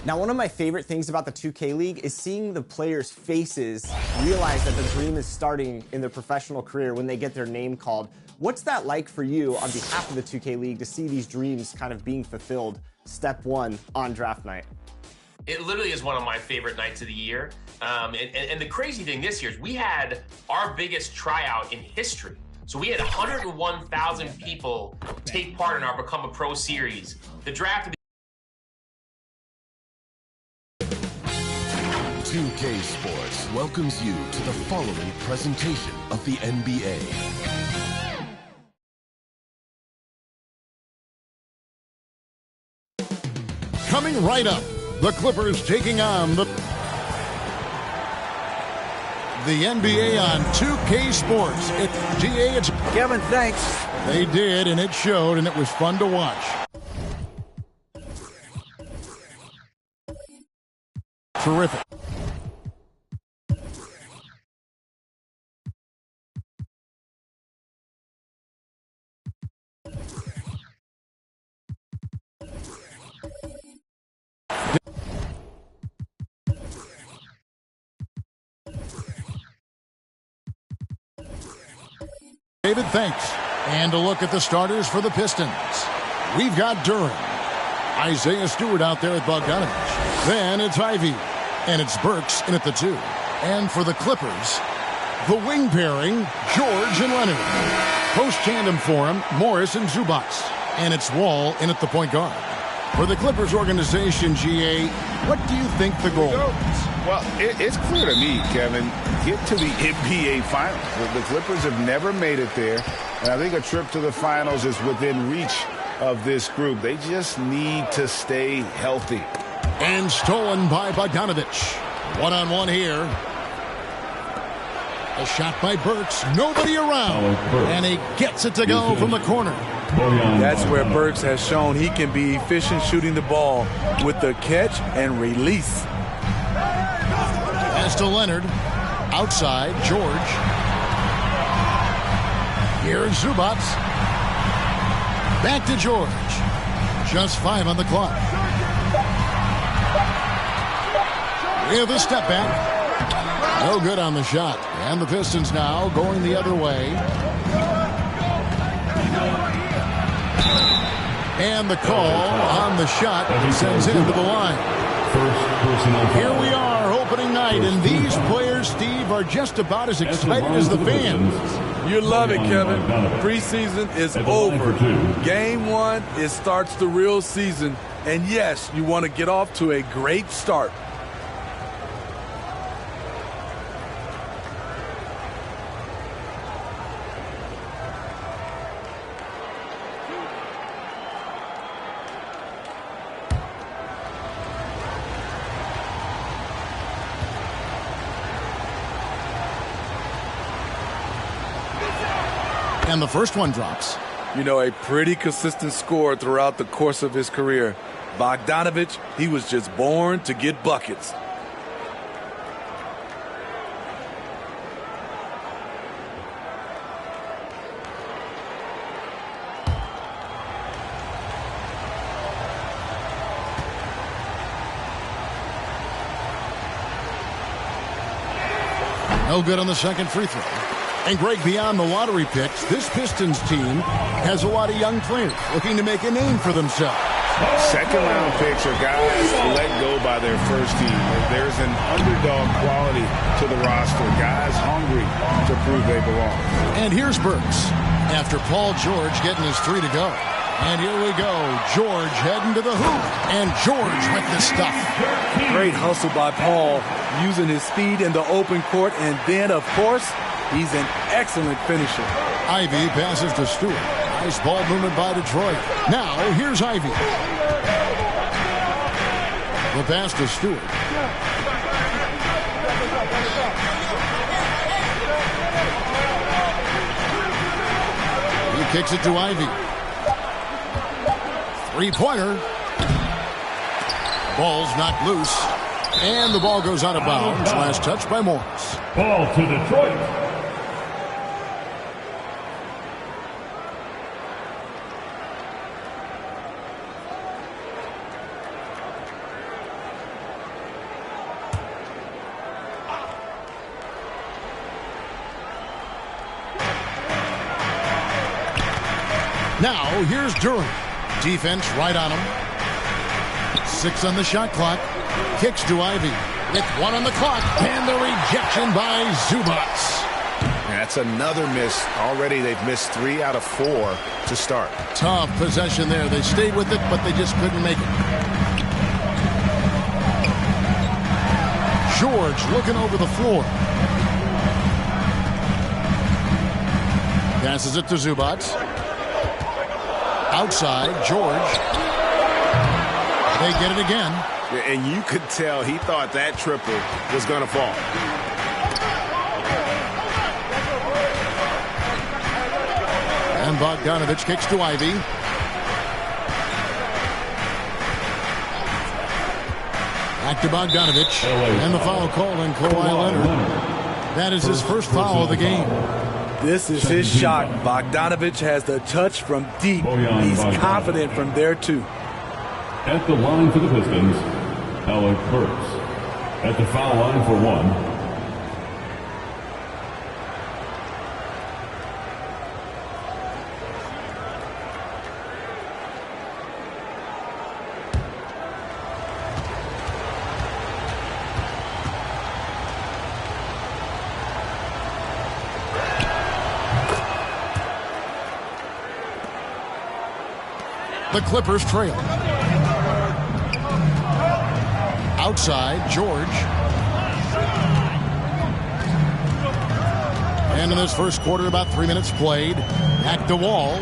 Now, one of my favorite things about the 2K League is seeing the players' faces realize that the dream is starting in their professional career when they get their name called. What's that like for you on behalf of the 2K League to see these dreams kind of being fulfilled step one on draft night? It literally is one of my favorite nights of the year. And the crazy thing this year is we had our biggest tryout in history. So we had 101,000 people take part in our Become a Pro series. The draft. 2K Sports welcomes you to the following presentation of the NBA. Coming right up, the Clippers taking on the NBA on 2K Sports. It's Kevin, thanks. They did, and it showed, and it was fun to watch. Terrific. David, thanks. And a look at the starters for the Pistons. We've got Duran, Isaiah Stewart out there at Bogdanovich. Then it's Ivy, and it's Burks in at the 2. And for the Clippers, the wing pairing, George and Leonard. Post tandem for him, Morris and Zubac. And it's Wall in at the point guard. For the Clippers organization, GA, what do you think the goal is? Well, it's clear to me, Kevin, get to the NBA Finals. The Clippers have never made it there, and I think a trip to the Finals is within reach of this group. They just need to stay healthy. And stolen by Bogdanovich. One-on-one here. A shot by Burks. Nobody around. And he gets it to go from the corner. That's where Burks has shown he can be efficient shooting the ball with the catch and release. Pass to Leonard. Outside, George. Here's Zubac. Back to George. Just 5 on the clock. With a step back. No good on the shot. And the Pistons now going the other way. And the call on the shot sends him to the line. Here we are, opening night, and these players, Steve, are just about as excited as the fans. You love it, Kevin. Preseason is over. Game 1, it starts the real season. And yes, you want to get off to a great start. And the first one drops. You know, a pretty consistent scorer throughout the course of his career. Bogdanovich, he was just born to get buckets. No good on the second free throw. And Greg, beyond the lottery picks, this Pistons team has a lot of young players looking to make a name for themselves. Second-round picks are guys let go by their first team. There's an underdog quality to the roster. Guys hungry to prove they belong. And here's Burks after Paul George getting his 3 to go. And here we go. George heading to the hoop. And George with the stuff. Great hustle by Paul, using his speed in the open court. And then, of course, he's an excellent finisher. Ivy passes to Stewart. Nice ball movement by Detroit. Now, here's Ivy. The pass to Stewart. He kicks it to Ivy. Three-pointer. Ball's knocked loose. And the ball goes out of bounds. Last touch by Morris. Ball to Detroit. Now, here's Durant. Defense right on him. 6 on the shot clock. Kicks to Ivy. With 1 on the clock. And the rejection by Zubac. That's another miss. Already they've missed 3 out of 4 to start. Tough possession there. They stayed with it, but they just couldn't make it. George looking over the floor. Passes it to Zubac. Outside, George. They get it again. And you could tell he thought that triple was going to fall. And Bogdanovich kicks to Ivy. Back to Bogdanovich. And the foul call on Kawhi Leonard. That is his first foul of the game. This is his shot. Bogdanovich has the touch from deep. He's confident from there, too. At the line for the Pistons, Alec Burks. At the foul line for 1. The Clippers trail. Outside, George. And in this first quarter, about 3 minutes played. Back to Wall.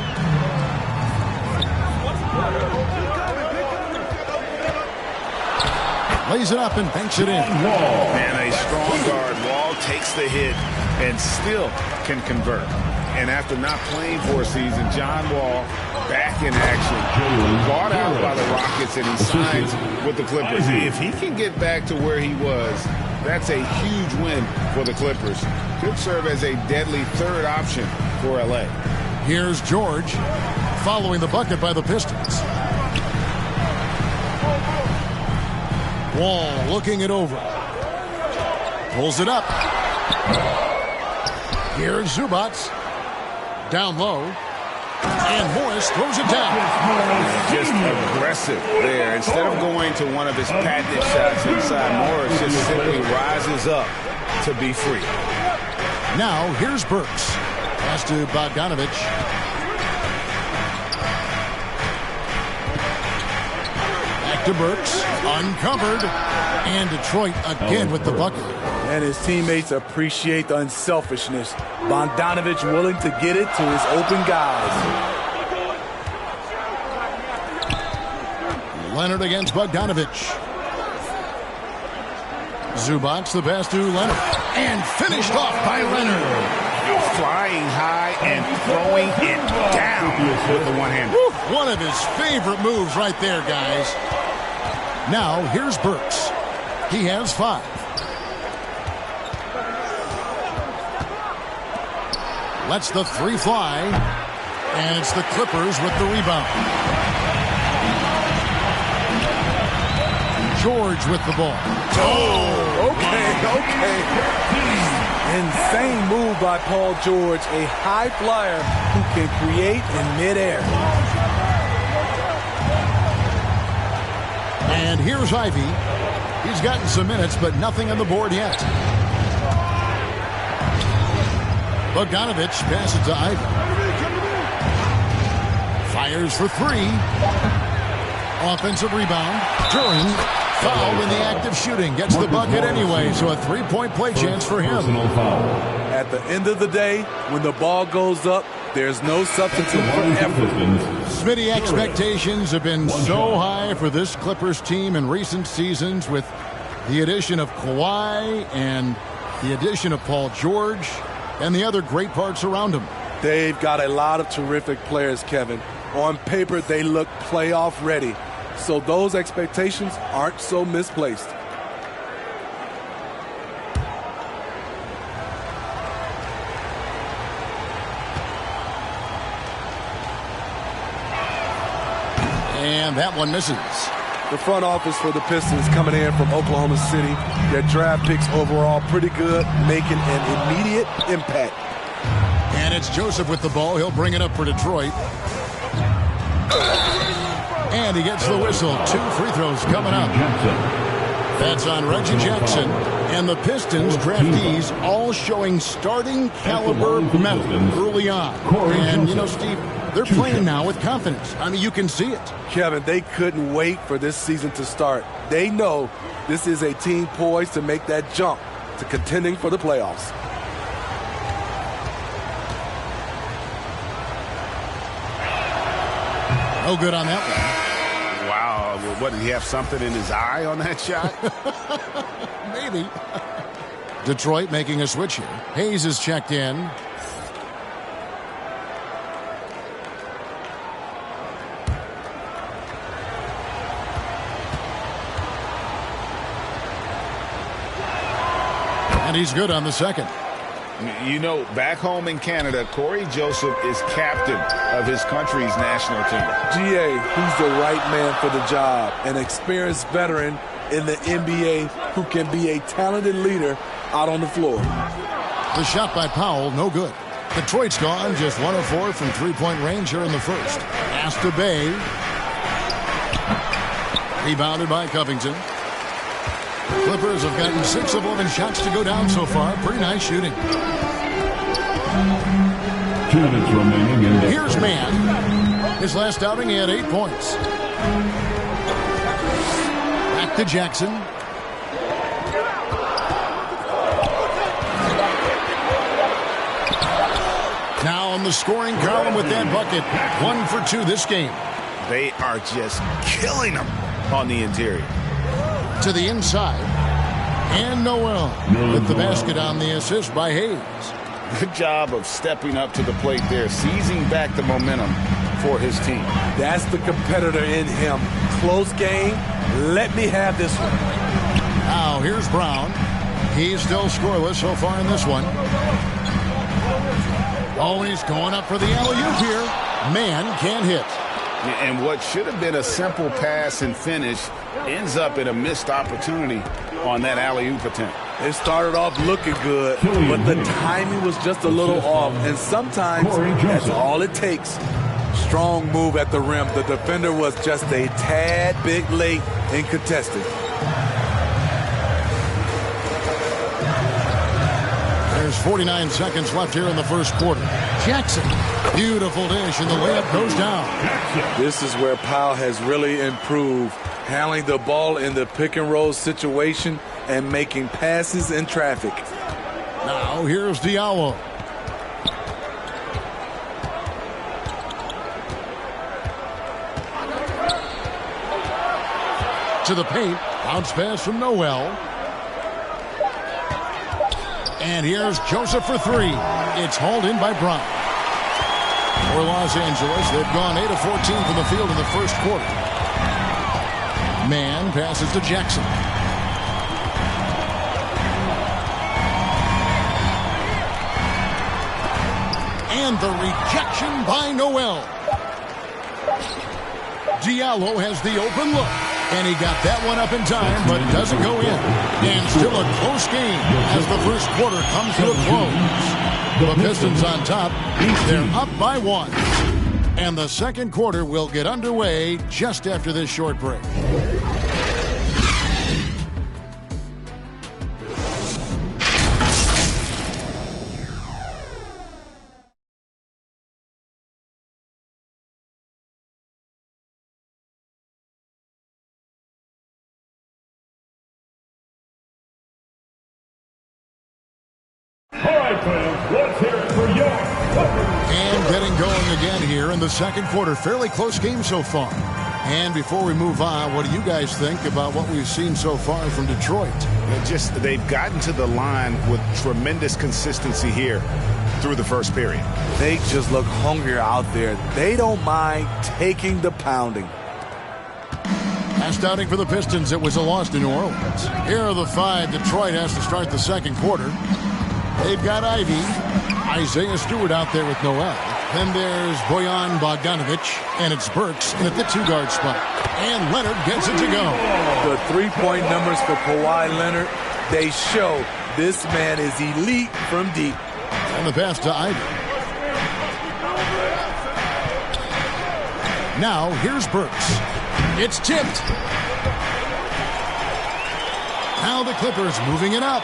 Lays it up and banks it in. And a strong guard. Wall takes the hit and still can convert. And after not playing for a season, John Wall back in action, bought out by the Rockets, and he signs with the Clippers. If he can get back to where he was, that's a huge win for the Clippers. Could serve as a deadly third option for L.A. Here's George following the bucket by the Pistons. Wall looking it over. Pulls it up. Here's Zubac. Down low. And Morris throws it down. Just aggressive there. Instead of going to one of his patented shots inside, Morris just simply rises up to be free. Now here's Burks. Pass to Bogdanovich. Back to Burks. Uncovered. And Detroit again with the bucket. And his teammates appreciate the unselfishness. Bogdanovich willing to get it to his open guys. Leonard against Bogdanovich. Zubac the pass to Leonard. And finished off by Leonard. Flying high and throwing it down with the one-hander. One of his favorite moves right there, guys. Now here's Burks. He has 5. Lets the 3 fly. And it's the Clippers with the rebound. George with the ball. Oh, okay. Insane move by Paul George, a high flyer who can create in midair. And here's Ivy. He's gotten some minutes, but nothing on the board yet. Bogdanovich passes to Ivy. Fires for 3. Offensive rebound. During foul in the act of shooting. Gets the bucket anyway, so a 3-point play chance for him. At the end of the day, when the ball goes up, there's no substitute for effort. Smitty, expectations have been so high for this Clippers team in recent seasons with the addition of Kawhi and the addition of Paul George and the other great parts around him. They've got a lot of terrific players, Kevin. On paper, they look playoff ready. So those expectations aren't so misplaced. And that one misses. The front office for the Pistons coming in from Oklahoma City. Their draft picks overall pretty good, making an immediate impact. And it's Joseph with the ball. He'll bring it up for Detroit. And he gets the whistle. 2 free throws coming up. That's on Reggie Jackson. And the Pistons draftees all showing starting caliber metal early on. And, you know, Steve, they're playing now with confidence. I mean, you can see it. Kevin, they couldn't wait for this season to start. They know this is a team poised to make that jump to contending for the playoffs. No good on that one. Wow. What, did he have something in his eye on that shot? Maybe. Detroit making a switch here. Hayes is checked in. And he's good on the second. You know, back home in Canada, Corey Joseph is captain of his country's national team. GA, he's the right man for the job. An experienced veteran in the NBA who can be a talented leader out on the floor. The shot by Powell, no good. Detroit's gone just 1 of 4 from three-point range here in the first. Pass to Bay. Rebounded by Covington. Clippers have gotten 6 of 11 shots to go down so far. Pretty nice shooting. 2 minutes remaining in the Here's Mann. His last outing, he had 8 points. Back to Jackson. Now on the scoring column with that bucket. 1 for 2 this game. They are just killing them on the interior. To the inside. And Noel with the basket on the assist by Hayes. Good job of stepping up to the plate there, seizing back the momentum for his team. That's the competitor in him. Close game. Let me have this one. Now here's Brown. He's still scoreless so far in this one. Oh, he's going up for the alley-oop here. Man can't hit. And what should have been a simple pass and finish ends up in a missed opportunity on that alley-oop attempt. It started off looking good, but the timing was just a little off. And sometimes that's all it takes. Strong move at the rim. The defender was just a tad bit late in contesting. There's 49 seconds left here in the first quarter. Jackson, beautiful dish, and the layup goes down. This is where Powell has really improved, handling the ball in the pick-and-roll situation and making passes in traffic. Now here's Diallo. To the paint, bounce pass from Noel. And here's Joseph for three. It's hauled in by Brown. For Los Angeles, they've gone 8 of 14 from the field in the first quarter. Man passes to Jackson. And the rejection by Noel. Diallo has the open look. And he got that one up in time, but it doesn't go in. And still a close game as the first quarter comes to a close. The Pistons on top. They're up by 1. And the second quarter will get underway just after this short break. Let's hear it for your Clippers. And getting going again here in the second quarter. Fairly close game so far. And before we move on, what do you guys think about what we've seen so far from Detroit? They've gotten to the line with tremendous consistency here through the first period. They just look hungrier out there. They don't mind taking the pounding. Last outing for the Pistons, it was a loss to New Orleans. Here are the 5 Detroit has to start the second quarter. They've got Ivy, Isaiah Stewart out there with Noel. Then there's Bojan Bogdanovic, and it's Burks in at the 2-guard spot. And Leonard gets it to go. The three-point numbers for Kawhi Leonard, they show this man is elite from deep. And the pass to Ivy. Now here's Burks. It's tipped. Now the Clippers moving it up.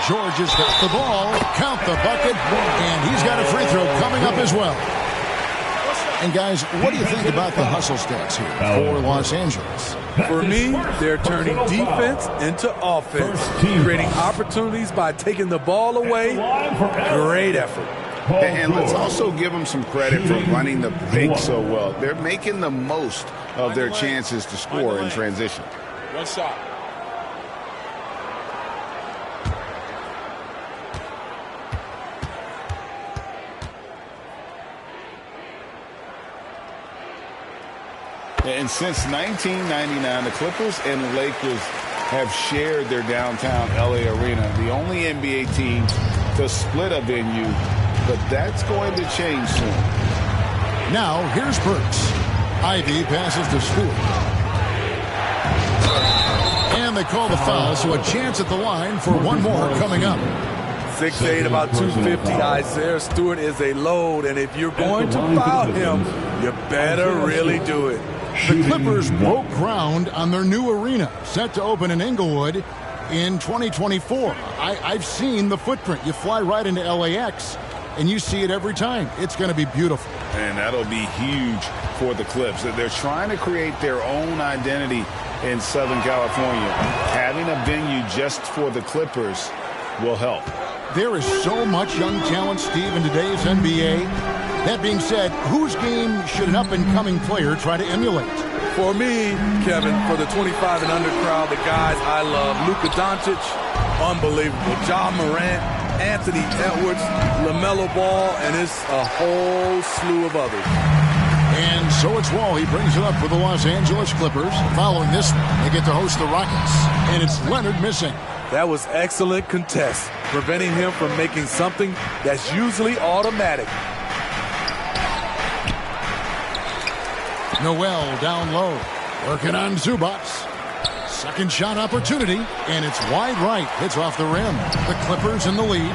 George has got the ball, count the bucket, and he's got a free throw coming up as well. And guys, what do you think about the hustle stats here for Los Angeles? For me, they're turning defense into offense, creating opportunities by taking the ball away. Great effort. And let's also give them some credit for running the pick so well. They're making the most of their chances to score in transition. One shot. And since 1999, the Clippers and Lakers have shared their downtown LA arena, the only NBA team to split a venue, but that's going to change soon. Now, here's Burks. Ivy passes to Stewart. And they call the foul, so a chance at the line for one more coming up. 6'8", about 250. Isaiah Stewart is a load, and if you're going to foul him, you better really do it. The Clippers broke ground on their new arena, set to open in Inglewood in 2024. I've seen the footprint. You fly right into LAX, and you see it every time. It's going to be beautiful. And that'll be huge for the Clips. They're trying to create their own identity in Southern California. Having a venue just for the Clippers will help. There is so much young talent, Steve, in today's NBA. That being said, whose game should an up-and-coming player try to emulate? For me, Kevin, for the 25 and under crowd, the guys I love, Luka Doncic, unbelievable. John Morant, Anthony Edwards, LaMelo Ball, and it's a whole slew of others. And so it's Wall. He brings it up for the Los Angeles Clippers. Following this one, they get to host the Rockets. And it's Leonard missing. That was excellent contest, preventing him from making something that's usually automatic. Noel down low, working on Zubac. Second shot opportunity, and it's wide right. Hits off the rim. The Clippers in the lead.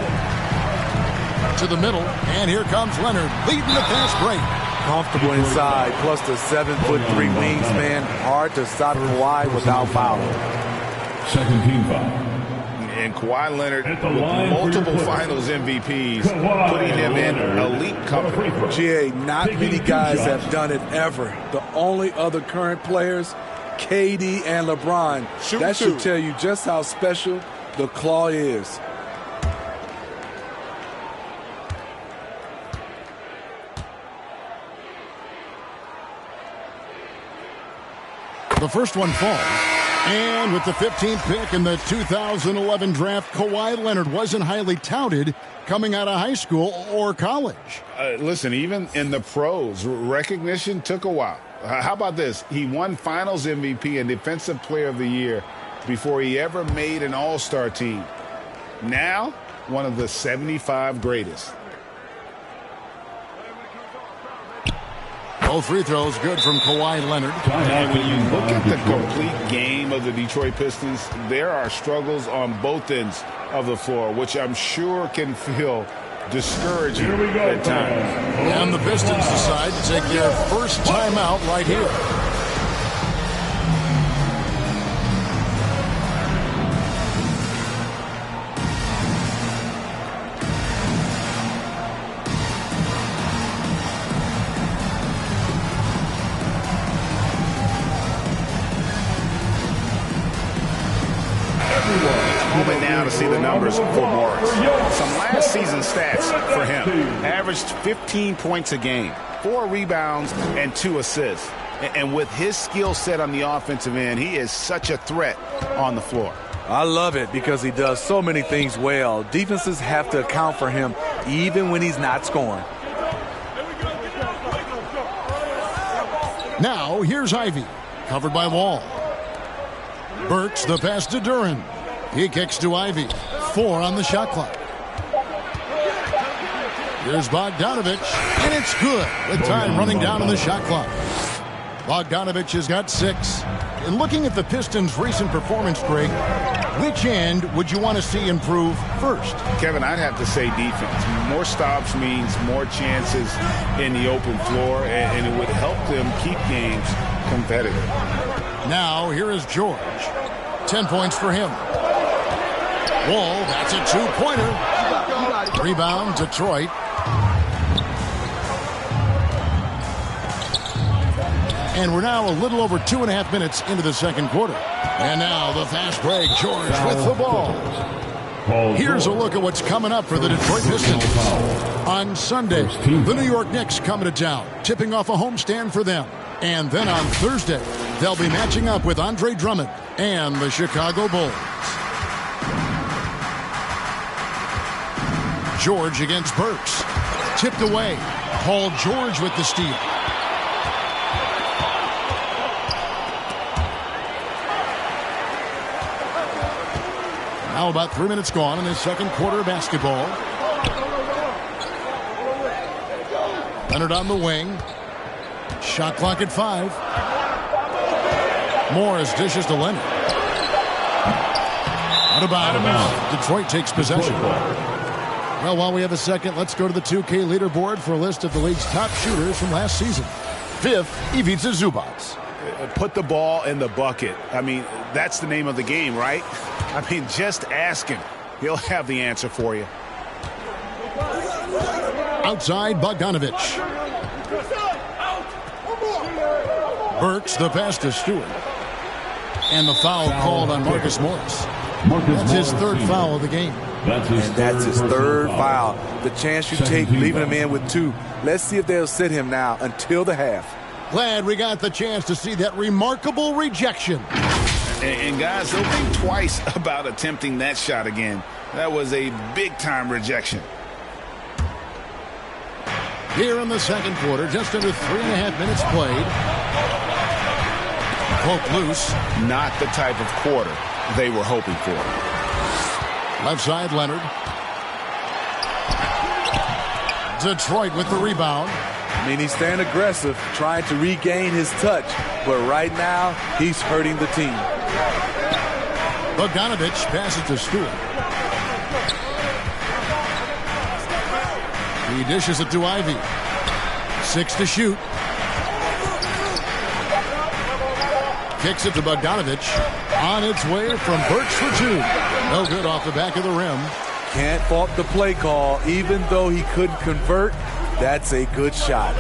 To the middle, and here comes Leonard, leading the fast break. Comfortable inside, plus the 7'3" wingspan. Hard to stop Kawhi without fouling. Second team foul. And Kawhi Leonard with multiple finals MVPs, putting him in elite company. GA, not many guys have done it ever. The only other current players, KD and LeBron. That should tell you just how special the Claw is. The first one falls. And with the 15th pick in the 2011 draft, Kawhi Leonard wasn't highly touted coming out of high school or college. Listen, even in the pros, recognition took a while. How about this? He won Finals MVP and Defensive Player of the Year before he ever made an All-Star team. Now, one of the 75 greatest. Both free throws good from Kawhi Leonard. And when you look at the complete game of the Detroit Pistons, there are struggles on both ends of the floor, which I'm sure can feel discouraging at times. And the Pistons decide to take their first timeout right here. Moment now to see the numbers for Morris. Some last season stats for him. Averaged 15 points a game, 4 rebounds, and 2 assists. And with his skill set on the offensive end, he is such a threat on the floor. I love it because he does so many things well. Defenses have to account for him even when he's not scoring. Now, here's Ivy, covered by Wall. Burks the pass to Duren. He kicks to Ivy. 4 on the shot clock. Here's Bogdanovich, and it's good with time running down on the shot clock. Bogdanovich has got 6. And looking at the Pistons' recent performance, Greg, which end would you want to see improve first? Kevin, I'd have to say defense. More stops means more chances in the open floor, and it would help them keep games competitive. Now, here is George. 10 points for him. Wall, that's a 2-pointer. Rebound, Detroit. And we're now a little over 2.5 minutes into the second quarter. And now the fast break. George with the ball. Here's a look at what's coming up for the Detroit Pistons. On Sunday, the New York Knicks coming to town, tipping off a homestand for them. And then on Thursday, they'll be matching up with Andre Drummond and the Chicago Bulls. George against Burks. Tipped away. Paul George with the steal. Now about 3 minutes gone in the second quarter of basketball. Leonard on the wing. Shot clock at 5. Morris dishes to Leonard. Out of bounds. Detroit takes possession. Well, while we have a second, let's go to the 2K leaderboard for a list of the league's top shooters from last season. 5th, Ivica Zubac. Put the ball in the bucket. I mean, that's the name of the game, right? I mean, just ask him. He'll have the answer for you. Outside, Bogdanovich. Burks the pass to Stewart. And the foul called on Marcus Morris. That's his third foul of the game. That's his third foul. The chance you take leaving him in with 2. Let's see if they'll sit him now until the half. Glad we got the chance to see that remarkable rejection. And guys, they'll think twice about attempting that shot again. That was a big-time rejection. Here in the second quarter, just under 3.5 minutes played. Poke loose. Not the type of quarter they were hoping for. Left side, Leonard. Detroit with the rebound. I mean, he's staying aggressive, trying to regain his touch. But right now, he's hurting the team. Bogdanovich passes to Stewart. He dishes it to Ivy. 6 to shoot. Kicks it to Bogdanovich. On its way from Burks for 2. No good off the back of the rim. Can't fault the play call. Even though he couldn't convert, that's a good shot.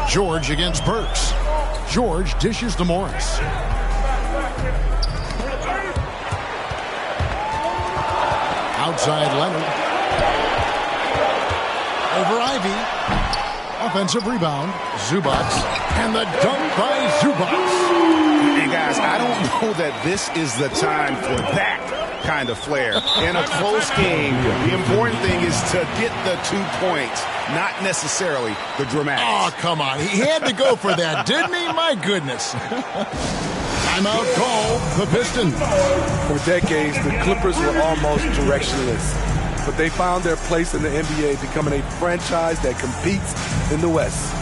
George against Burks. George dishes to Morris. Outside Leonard. Over Ivy. Offensive rebound. Zubac. And the dunk by Zubac. And guys, I don't know that this is the time for that kind of flair. In a close game, the important thing is to get the 2 points, not necessarily the dramatics. Oh, come on. He had to go for that, didn't he? My goodness. Timeout call, the Pistons. For decades, the Clippers were almost directionless. But they found their place in the NBA, becoming a franchise that competes in the West.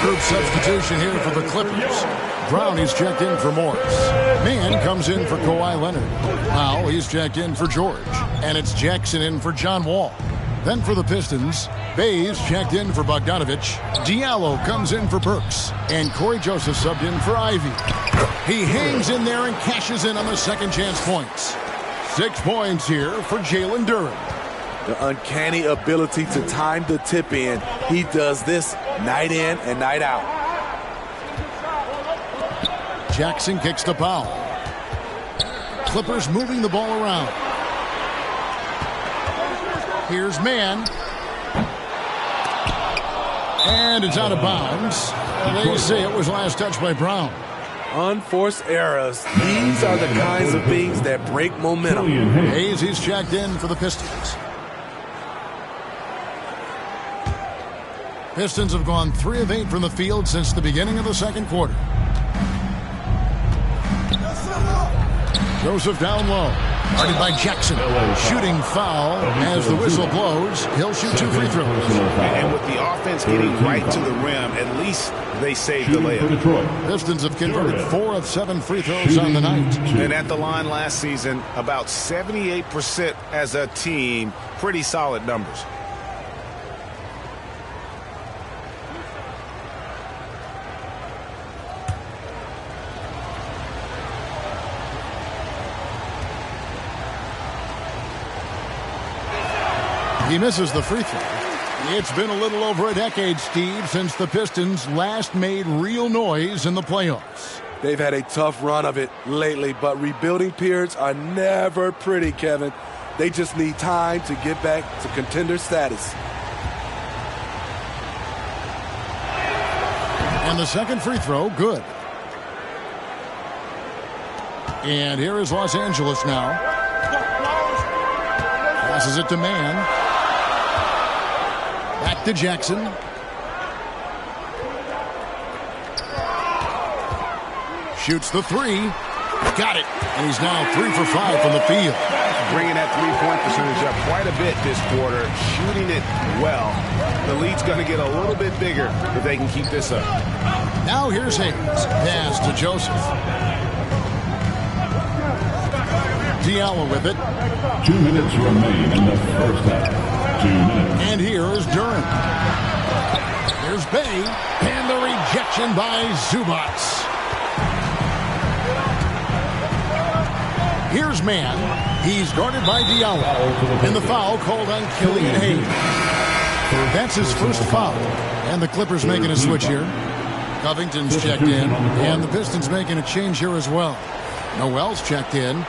Group substitution here for the Clippers. Brown is checked in for Morris. Mann comes in for Kawhi Leonard. Powell, he's checked in for George. And it's Jackson in for John Wall. Then for the Pistons, Bays checked in for Bogdanovich. Diallo comes in for Burks. And Corey Joseph subbed in for Ivy. He hangs in there and cashes in on the second chance points. 6 points here for Jalen Duren. The uncanny ability to time the tip in. He does this night in and night out. Jackson kicks to Powell. Clippers moving the ball around. Here's Mann. And it's out of bounds. They say it was last touched by Brown. Unforced errors. These are the kinds of things that break momentum. Hayes, he's checked in for the Pistons. Pistons have gone 3 of 8 from the field since the beginning of the second quarter. Joseph down low. Guarded by Jackson. Shooting foul as the whistle blows. He'll shoot 2 free throws. And with the offense getting right to the rim, at least they saved the layup. Pistons have converted 4 of 7 free throws on the night. And at the line last season, about 78% as a team. Pretty solid numbers. He misses the free throw. It's been a little over a decade, Steve, since the Pistons last made real noise in the playoffs. They've had a tough run of it lately, but rebuilding periods are never pretty, Kevin. They just need time to get back to contender status. And the second free throw, good. And here is Los Angeles now. Passes it to Mann. Back to Jackson. Shoots the 3. Got it. And he's now 3 for 5 from the field. Bringing that three-point percentage up quite a bit this quarter. Shooting it well. The lead's going to get a little bit bigger if they can keep this up. Now here's Hayes. Pass to Joseph. Diallo with it. 2 minutes remain in the first half. 2 minutes. And here is Duren. Here's Bay. And the rejection by Zubac. Here's Mann. He's guarded by Diallo. And the foul called on Killian Hayes. That's his first foul. And the Clippers making a switch here. Covington's checked in, and the Pistons making a change here as well. Noel's checked in.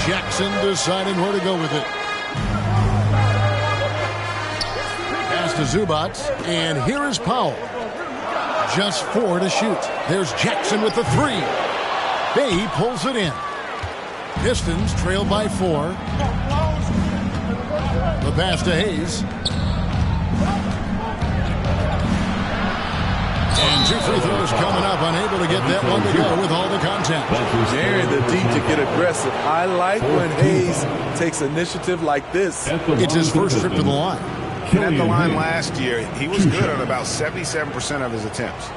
Jackson deciding where to go with it. Pass to Zubac, and here is Powell. Just 4 to shoot. There's Jackson with the 3. Bay pulls it in. Pistons trail by 4. The pass to Hayes. And 2 free throws coming up, unable to get that one to go with all the contact. Daring the D to get aggressive. I like when Hayes takes initiative like this. It's his first trip to the line. And at the line last year, he was good on about 77% of his attempts.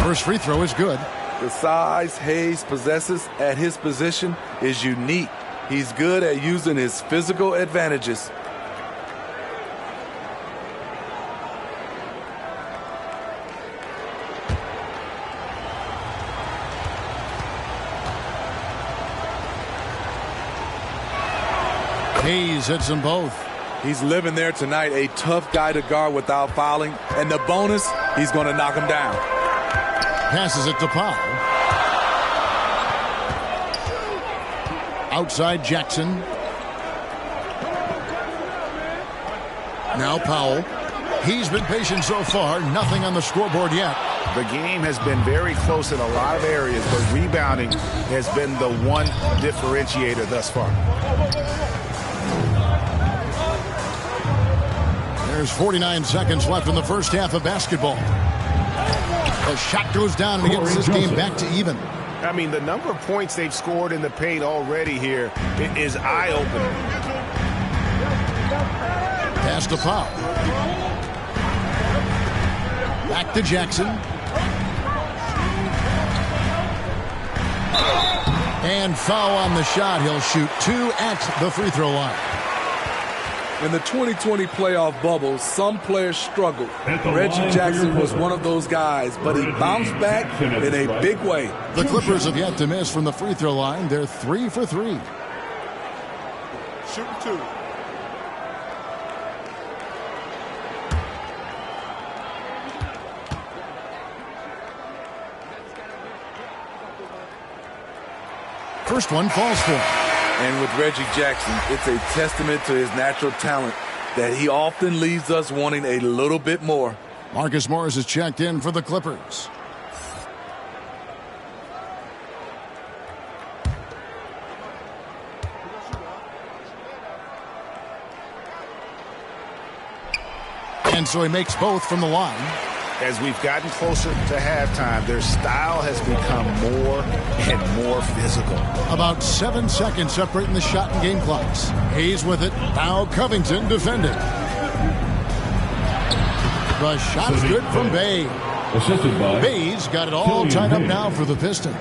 First free throw is good. The size Hayes possesses at his position is unique. He's good at using his physical advantages. Hayes hits them both. He's living there tonight, a tough guy to guard without fouling. And the bonus, he's going to knock him down. Passes it to Powell. Outside Jackson. Now Powell. He's been patient so far. Nothing on the scoreboard yet. The game has been very close in a lot of areas, but rebounding has been the one differentiator thus far. There's 49 seconds left in the first half of basketball. The shot goes down and gets this game back to even. I mean, the number of points they've scored in the paint already here is eye-opening. Pass to Powell. Back to Jackson. And foul on the shot. He'll shoot 2 at the free throw line. In the 2020 playoff bubble, some players struggled. Reggie Jackson was one of those guys, but he bounced back in a big way. The Clippers have yet to miss from the free throw line. They're 3 for 3. Shooting 2. First one falls for him. And with Reggie Jackson, it's a testament to his natural talent that he often leaves us wanting a little bit more. Marcus Morris is checked in for the Clippers. And so he makes both from the line. As we've gotten closer to halftime, their style has become more and more physical. About 7 seconds separating the shot and game clocks. Hayes with it. Now Covington defending. The shot's good from Bay. Assisted by Bay's got it all tied up now for the Pistons.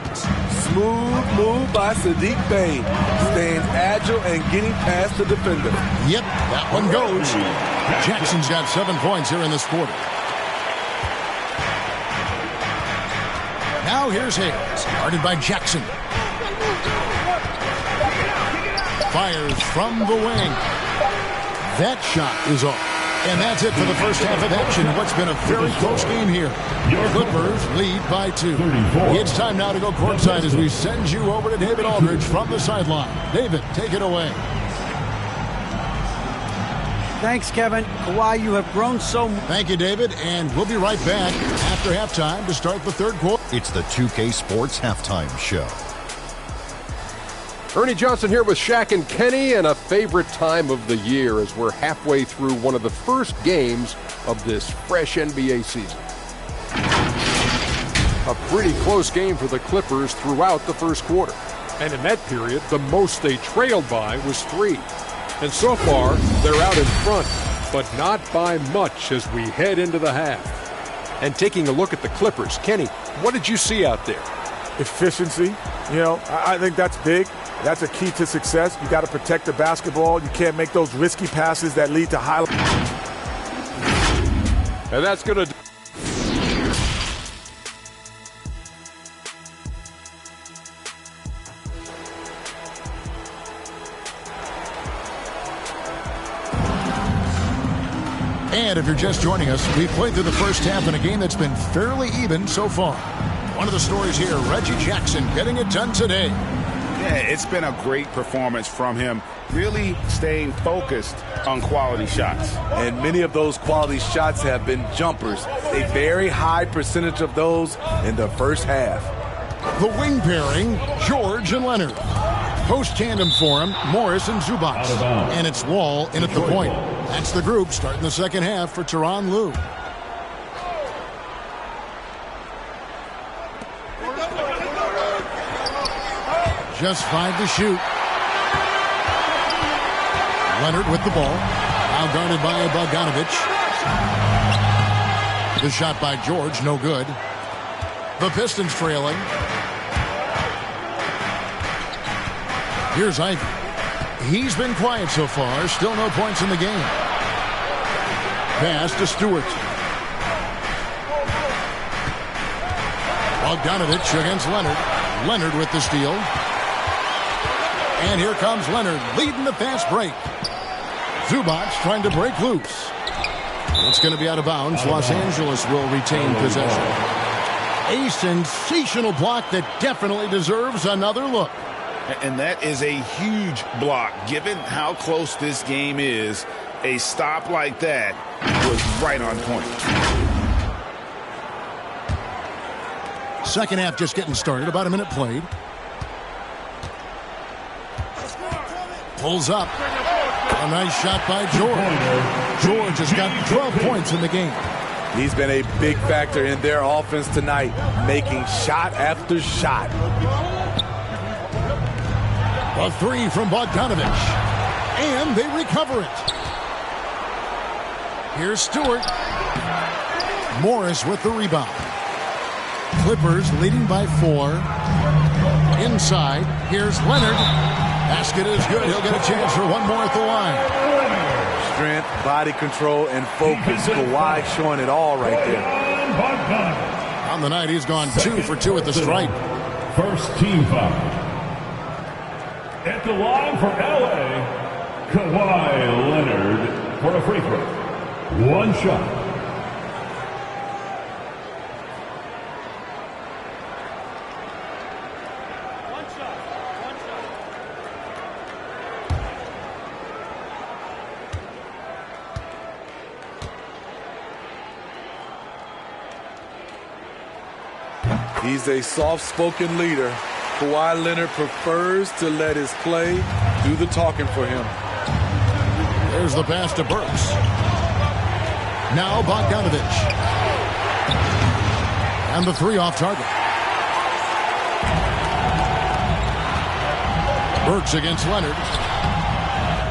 Smooth move by Sadiq Bey, staying agile and getting past the defender. Yep, that one goes. Jackson's got 7 points here in this quarter. Now here's Hayes, guarded by Jackson. Fires from the wing. That shot is off. And that's it for the first half of action. What's been a very close game here. Clippers lead by 2. It's time now to go courtside as we send you over to David Aldridge from the sideline. David, take it away. Thanks, Kevin. Kawhi, you have grown so much. Thank you, David. And we'll be right back after halftime to start the third quarter. It's the 2K Sports Halftime Show. Ernie Johnson here with Shaq and Kenny, and a favorite time of the year as we're halfway through one of the first games of this fresh NBA season. A pretty close game for the Clippers throughout the first quarter. And in that period, the most they trailed by was 3. And so far, they're out in front, but not by much as we head into the half. And taking a look at the Clippers, Kenny, what did you see out there? Efficiency. I think that's big. That's a key to success. You got to protect the basketball. You can't make those risky passes that lead to high. And that's going to... And if you're just joining us, we've played through the first half in a game that's been fairly even so far. One of the stories here, Reggie Jackson getting it done today. Yeah, it's been a great performance from him, really staying focused on quality shots. And many of those quality shots have been jumpers. A very high percentage of those in the first half. The wing pairing, George and Leonard. Post tandem for him, Morris and Zubac. And it's Wall in at the point. That's the group starting the second half for Tyronn Lue. Just 5 to shoot. Leonard with the ball. Now guarded by Bogdanovic. The shot by George, no good. The Pistons trailing. Here's Ivey. He's been quiet so far. Still no points in the game. Pass to Stewart. Bogdanovic against Leonard. Leonard with the steal. And here comes Leonard leading the fast break. Zubac trying to break loose. It's going to be out of bounds. Los Angeles will retain possession. A sensational block that definitely deserves another look. And that is a huge block. Given how close this game is, a stop like that was right on point. Second half just getting started. About a minute played. Pulls up. A nice shot by George. George has got 12 points in the game. He's been a big factor in their offense tonight, making shot after shot. A three from Bogdanovic. And they recover it. Here's Stewart. Morris with the rebound. Clippers leading by 4. Inside. Here's Leonard. Basket is good. He'll get a chance for one more at the line. Strength, body control, and focus. Kawhi showing it all right there. On the night, he's gone 2 for 2 at the stripe. First team foul. At the line for LA, Kawhi Leonard for a free throw. One shot. He's a soft-spoken leader. Kawhi Leonard prefers to let his play do the talking for him. There's the pass to Burks. Now Bogdanovic. And the three off target. Burks against Leonard.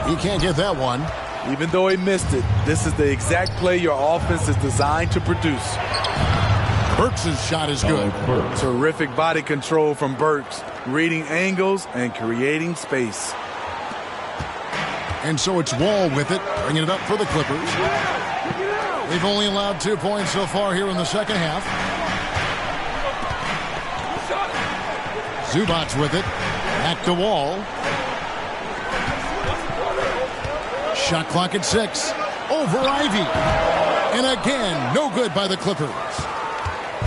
He can't get that one. Even though he missed it, this is the exact play your offense is designed to produce. Burks' shot is good. Terrific body control from Burks, reading angles and creating space. And so it's Wall with it, bringing it up for the Clippers. They've only allowed 2 points so far here in the second half. Zubac with it, back to Wall. Shot clock at 6. Over Ivey. And again, no good by the Clippers.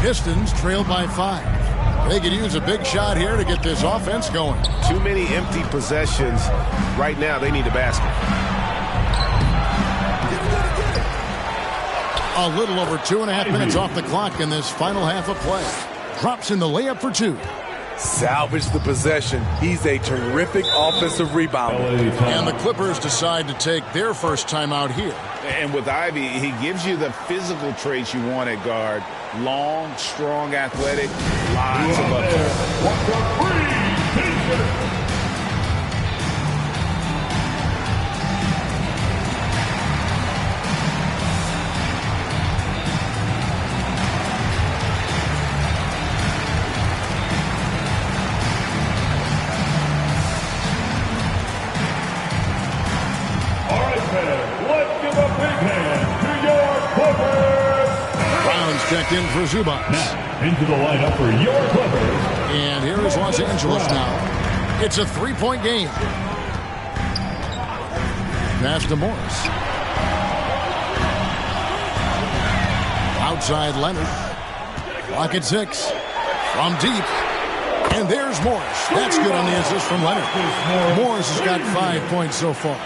Pistons trailed by 5. They could use a big shot here to get this offense going. Too many empty possessions. Right now, they need a basket. A little over 2.5 minutes off the clock in this final half of play. Drops in the layup for 2. Salvage the possession. He's a terrific offensive rebounder. And the Clippers decide to take their first time out here. And with Ivey, he gives you the physical traits you want at guard. Long, strong, athletic, lots of upside. checked in for Zubats. Now, into the lineup for your Clippers. And here is Los Angeles now. It's a 3-point game. Pass to Morris. Outside Leonard. Clock at 6. From deep. And there's Morris. That's good on the assist from Leonard. Morris has got 5 points so far.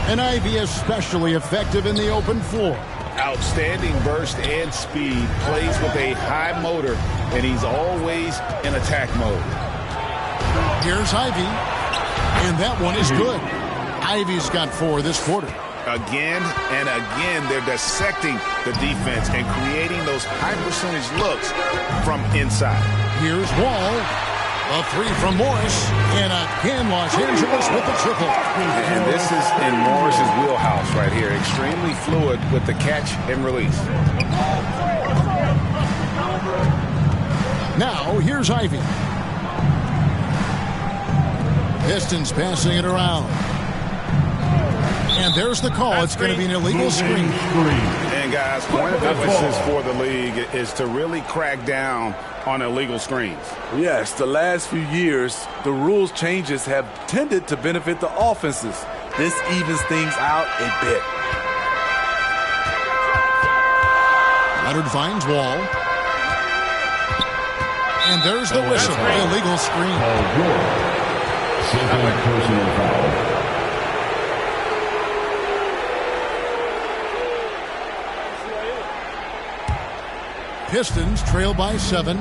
And Ivy especially effective in the open floor. Outstanding burst and speed. Plays with a high motor, and he's always in attack mode. Here's Ivy. And that one is good. Ivy's got 4 this quarter. Again and again, they're dissecting the defense and creating those high-percentage looks from inside. Here's Wall. A 3 from Morris. And again, Los Angeles with the triple. And this is in Morris's wheelhouse right here. Extremely fluid with the catch and release. Now, here's Ivy. Pistons passing it around. And there's the call. It's going to be an illegal screen. And guys, point of emphasis for the league is to really crack down on illegal screens. Yes, the last few years, the rules changes have tended to benefit the offenses. This evens things out a bit. Leonard finds Wall. And there's the whistle. Illegal screen. Second personal foul. Pistons trail by 7.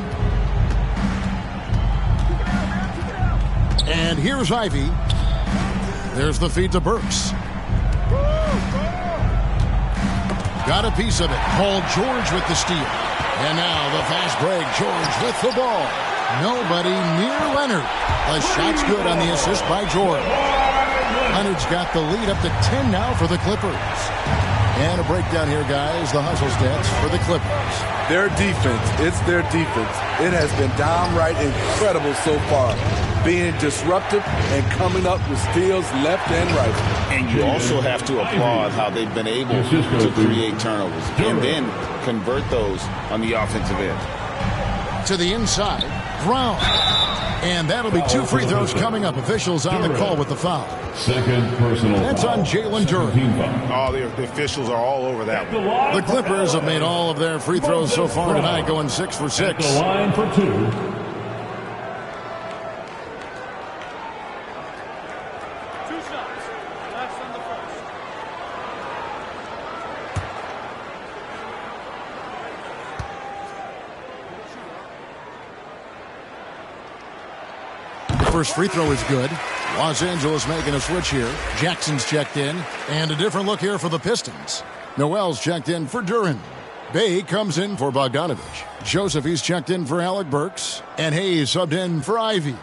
And here's Ivy. There's the feed to Burks. Got a piece of it. Paul George with the steal. And now the fast break. George with the ball. Nobody near Leonard. A shot's good on the assist by George. Leonard's got the lead up to 10 now for the Clippers. And a breakdown here, guys. The hustle stats for the Clippers. Their defense, it's their defense. It has been downright incredible so far. Being disruptive and coming up with steals left and right. And you also have to applaud how they've been able to create turnovers and then convert those on the offensive end. To the inside, Brown. And that'll be 2 free throws coming up. Officials on the call with the foul. Second personal foul. That's on Jalen Duren. Oh, the officials are all over that one. The Clippers have made all of their free throws so far tonight, going 6 for 6. At the line for 2. First free throw is good. Los Angeles making a switch here. Jackson's checked in. And a different look here for the Pistons. Noel's checked in for Duren. Bay comes in for Bogdanovich. Joseph, he's checked in for Alec Burks. And Hayes subbed in for Ivy.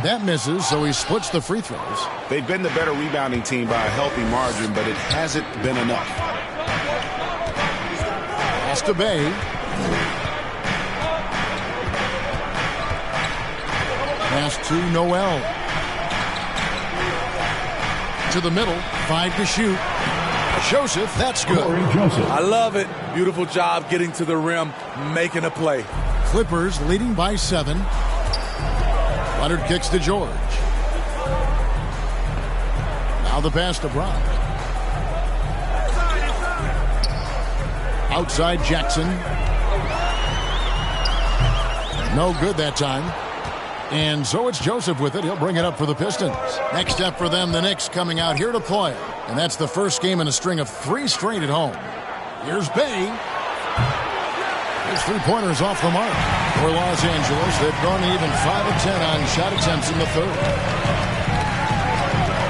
That misses, so he splits the free throws. They've been the better rebounding team by a healthy margin, but it hasn't been enough. Pass to Bay. Pass to Noel. To the middle. 5 to shoot. Joseph, that's good. I love it. Beautiful job getting to the rim, making a play. Clippers leading by 7. Leonard kicks to George. Now the pass to Brown. Outside Jackson. No good that time. And so it's Joseph with it. He'll bring it up for the Pistons. Next up for them, the Knicks coming out here to play. And that's the first game in a string of 3 straight at home. Here's Bay. His three-pointers off the mark. For Los Angeles, they've gone even 5 of 10 on shot attempts in the third.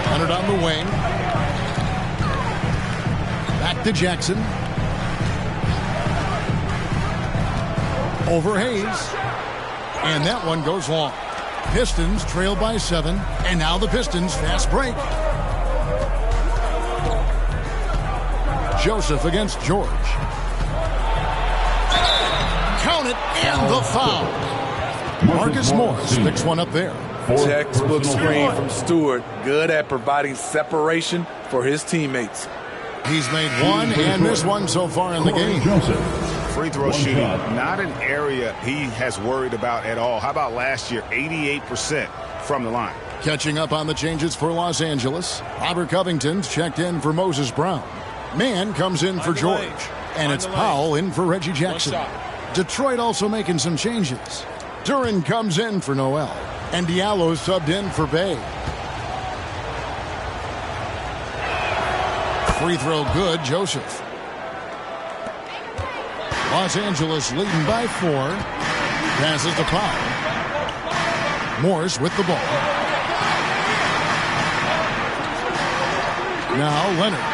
Leonard on the wing. Back to Jackson. Over Hayes. And that one goes long. Pistons trail by 7. And now the Pistons fast break. Joseph against George. Count it, and the foul. Marcus Morris picks one up there. Textbook screen from Stewart. Good at providing separation for his teammates. He's made one and missed one so far in the game. Free throw shooting, not an area he has worried about at all. How about last year, 88% from the line? Catching up on the changes for Los Angeles. Robert Covington's checked in for Moses Brown. Mann comes in for George. And it's Powell in for Reggie Jackson. Detroit also making some changes. Duren comes in for Noel. And Diallo subbed in for Bay. Free throw good, Joseph. Los Angeles leading by 4. Passes to Powell. Morris with the ball. Now Leonard.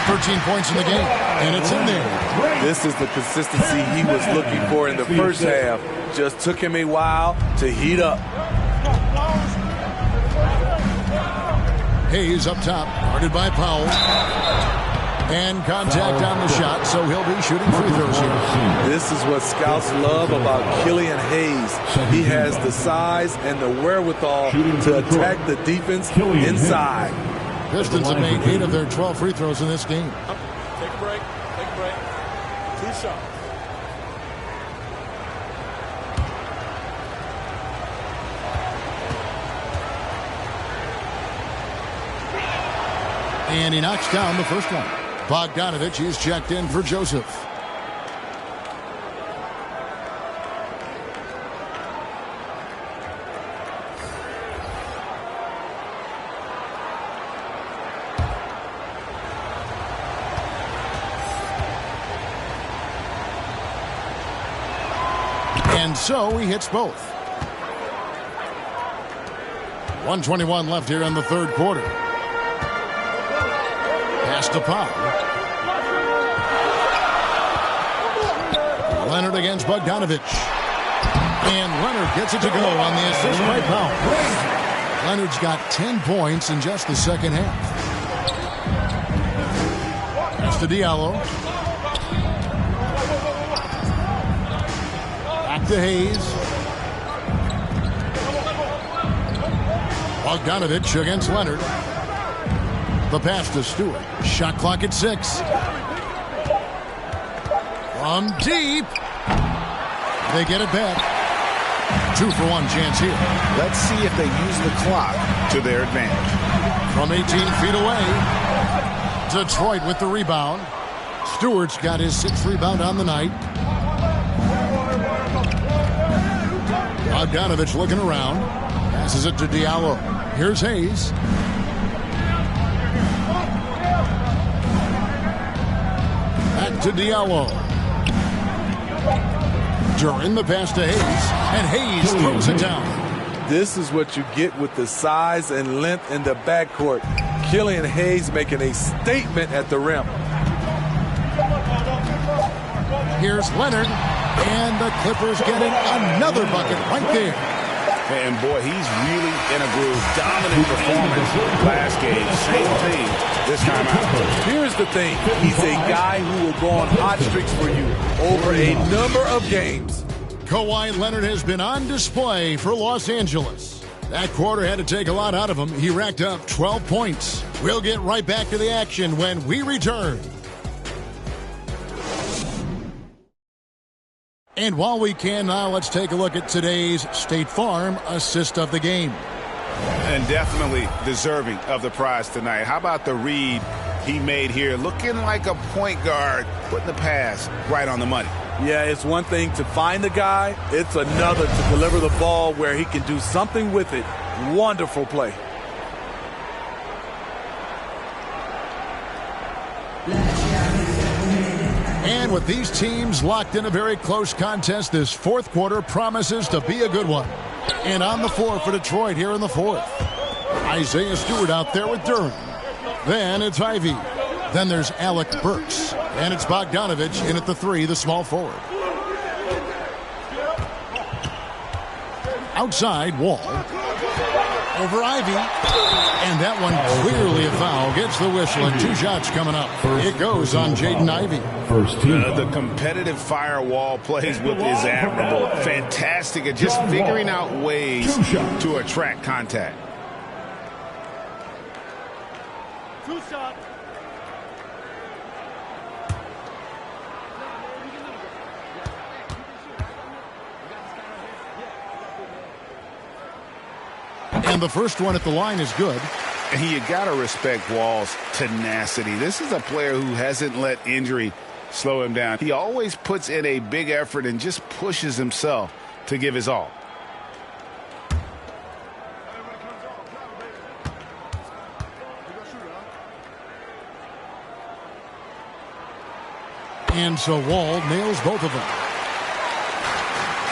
13 points in the game, and it's in there. This is the consistency he was looking for in the first half. Just took him a while to heat up. Hayes up top, guarded by Powell. And contact on the shot, so he'll be shooting free throws here. This is what scouts love about Killian Hayes. He has the size and the wherewithal to attack the defense inside. Pistons have made 8 of their 12 free throws in this game. Take a break. 2 shots. And he knocks down the first one. Bogdanovich is checked in for Joseph. And so he hits both. 1:21 left here in the third quarter. Pass to Powell. Leonard against Bogdanovich. And Leonard gets it to go on the assist by Powell. Leonard's got 10 points in just the second half. Pass to Diallo. Back to Hayes. Bogdanovich against Leonard. The pass to Stewart. Shot clock at 6. From deep. They get it back. 2-for-1 chance here. Let's see if they use the clock to their advantage. From 18 feet away. Detroit with the rebound. Stewart's got his 6th rebound on the night. Bogdanovich looking around. Passes it to Diallo. Here's Hayes. Back to Diallo. Duren the pass to Hayes. And Hayes throws it down. This is what you get with the size and length in the backcourt. Killian Hayes making a statement at the rim. Here's Leonard. And the Clippers getting another bucket right there. And boy, he's really in a groove. Dominant performance last game. Same thing this time out. Here's the thing. He's a guy who will go on hot streaks for you over a number of games. Kawhi Leonard has been on display for Los Angeles. That quarter had to take a lot out of him. He racked up 12 points. We'll get right back to the action when we return. And while we can now, let's take a look at today's State Farm assist of the game. And definitely deserving of the prize tonight. How about the read he made here? Looking like a point guard, putting the pass right on the money. Yeah, it's one thing to find the guy. It's another to deliver the ball where he can do something with it. Wonderful play. And with these teams locked in a very close contest, this fourth quarter promises to be a good one. And on the floor for Detroit here in the fourth. Isaiah Stewart out there with Duren. Then it's Ivey. Then there's Alec Burks. And it's Bogdanovich in at the 3, the small forward. Outside, Wall. over Ivy. And that one clearly a foul. Gets the whistle and 2 shots coming up. It goes on Jaden Ivey. First team. The competitive firewall plays with is admirable. Fantastic at just figuring out ways to attract contact. 2 shots. And the first one at the line is good. And you got to respect Wall's tenacity. This is a player who hasn't let injury slow him down. He always puts in a big effort and just pushes himself to give his all. And so Wall nails both of them.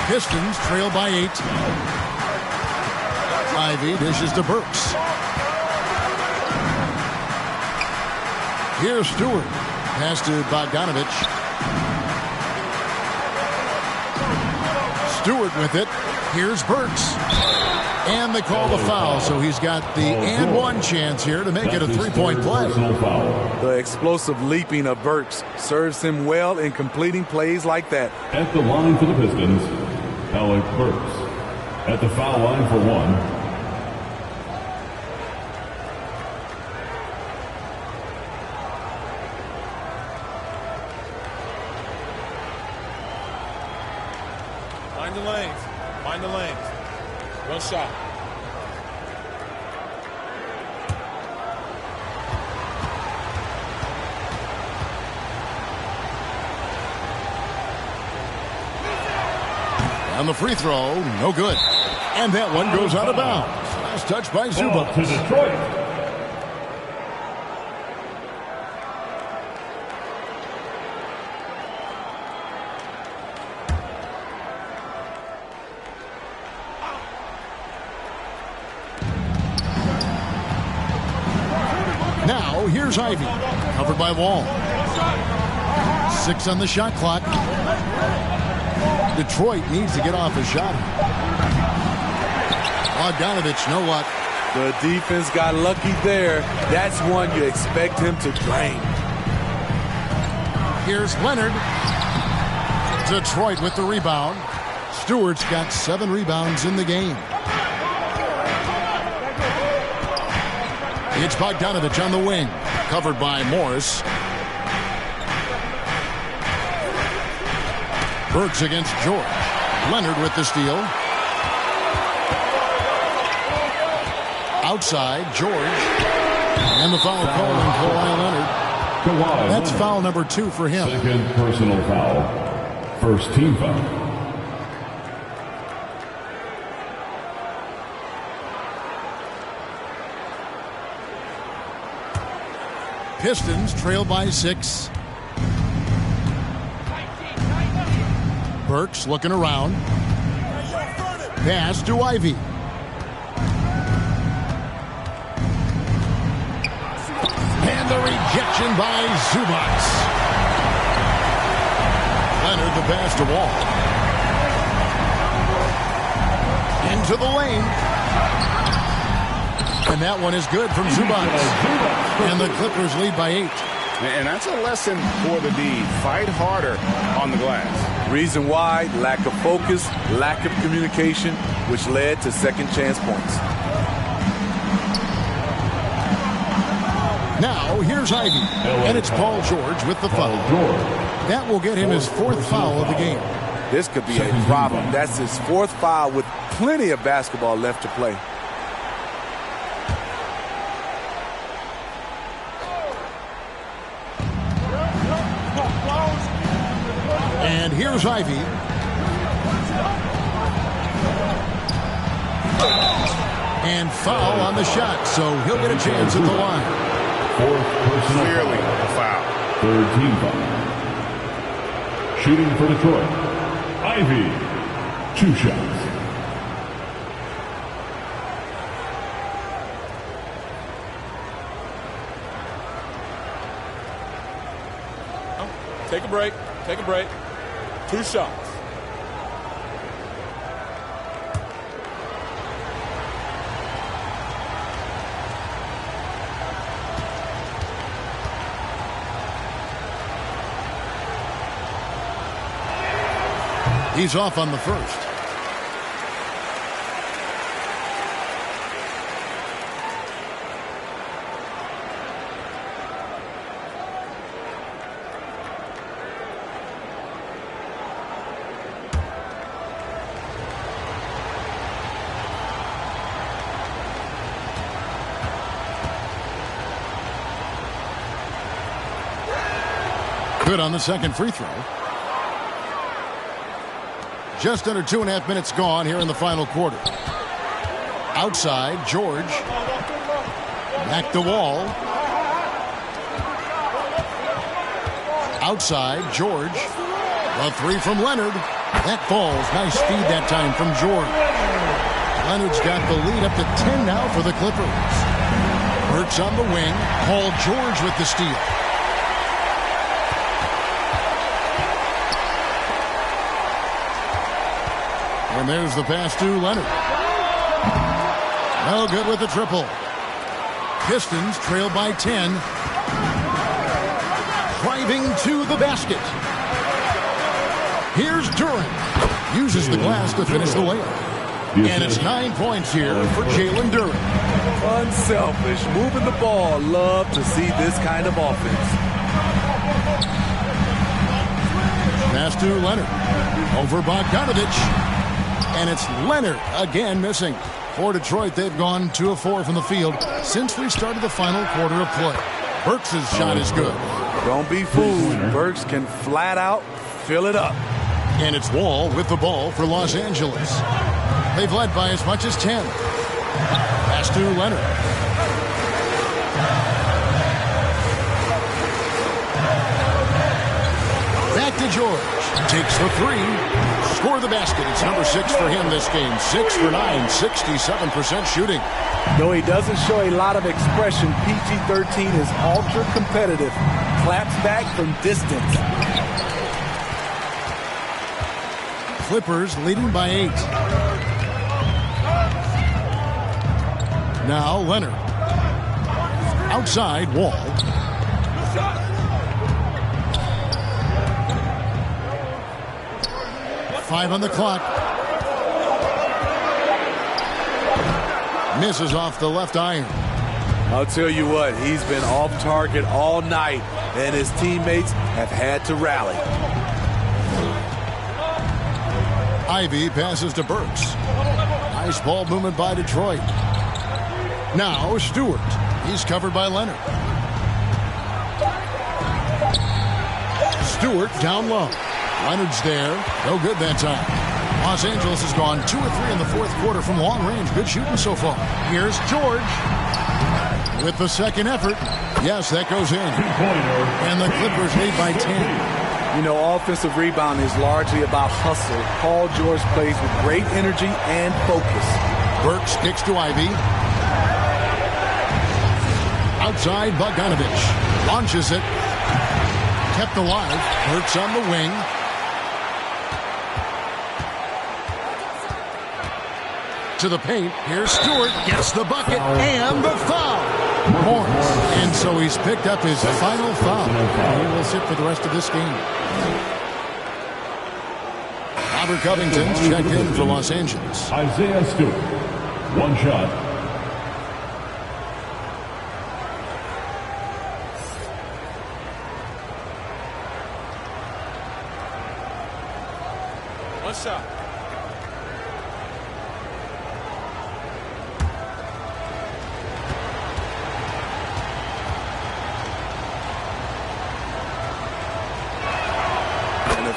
Pistons trail by 8. Ivy dishes to Burks. Here's Stewart. Pass to Bogdanovich. Stewart with it. Here's Burks. And they call the foul, so he's got the and one chance here to make it a 3-point play. The explosive leaping of Burks serves him well in completing plays like that. At the line for the Pistons, Alec Burks. At the foul line for 1. Find the lanes. Find the lanes. One shot. And the free throw, no good. And that one goes out of bounds. Last touch by Zubac. To Detroit. Now, here's Ivy. Covered by Wall. 6 on the shot clock. Detroit needs to get off a shot. Bogdanovich, no luck. The defense got lucky there. That's one you expect him to drain. Here's Leonard. Detroit with the rebound. Stewart's got 7 rebounds in the game. It's Bogdanovich on the wing. Covered by Morris. Burks against George. Leonard with the steal. Outside, George. And the foul call on Kawhi Leonard. That's foul number 2 for him. Second personal foul. First team foul. Pistons trail by 6. Burks looking around. Pass to Ivy. And the rejection by Zubac. Leonard the pass to Wall. Into the lane. And that one is good from Zubac. And the Clippers lead by 8. And that's a lesson for the D. Fight harder on the glass. Reason why, lack of focus, lack of communication, which led to second chance points. Now, here's Ivy. And it's Paul George with the foul. That will get him his 4th foul of the game. This could be a problem. That's his 4th foul with plenty of basketball left to play. And here's Ivy. And foul on the shot, so he'll get a chance at the line. 4th personal Clearly a foul. 3rd team foul. Shooting for Detroit. Ivy. 2 shots. Take a break. Take a break. 2 shots. He's off on the first. Good on the second free throw. Just under 2.5 minutes gone here in the final quarter. Outside, George. Back to Wall. Outside, George. A three from Leonard. That falls. Nice feed that time from George. Leonard's got the lead up to 10 now for the Clippers. Burks on the wing. Paul George with the steal. And there's the pass to Leonard. No good with the triple. Pistons trail by 10. Driving to the basket. Here's Duren. Uses the glass to finish the layup. And it's 9 points here for Jalen Duren. Unselfish, moving the ball. Love to see this kind of offense. Pass to Leonard. Over Bogdanovich. And it's Leonard again missing. For Detroit, they've gone 2 of 4 from the field since we started the final quarter of play. Burks' shot is good. Don't be fooled. Burks can flat out fill it up. And it's Wall with the ball for Los Angeles. They've led by as much as 10. Pass to Leonard. Back to George. Takes the three. Score the basket. It's number 6 for him this game. 6 for 9, 67% shooting. Though he doesn't show a lot of expression, PG-13 is ultra competitive. Claps back from distance. Clippers leading by 8. Now Leonard. Outside, Wall. Five on the clock. Misses off the left iron. I'll tell you what, he's been off target all night, and his teammates have had to rally. Ivy passes to Burks. Nice ball movement by Detroit. Now Stewart. He's covered by Leonard. Stewart down low. Leonard's there. No good that time. Los Angeles has gone 2 of 3 in the fourth quarter from long range. Good shooting so far. Here's George with the second effort. Yes, that goes in. And the Clippers lead by 10. You know, offensive rebound is largely about hustle. Paul George plays with great energy and focus. Burks kicks to Ivy. Outside, Bogdanovich launches it. Kept alive. Burks on the wing. To the paint. Here's Stewart. Gets the bucket and the foul. Morris. And so he's picked up his final foul. He will sit for the rest of this game. Robert Covington's checked in for Los Angeles. Isaiah Stewart. 1 shot. One shot.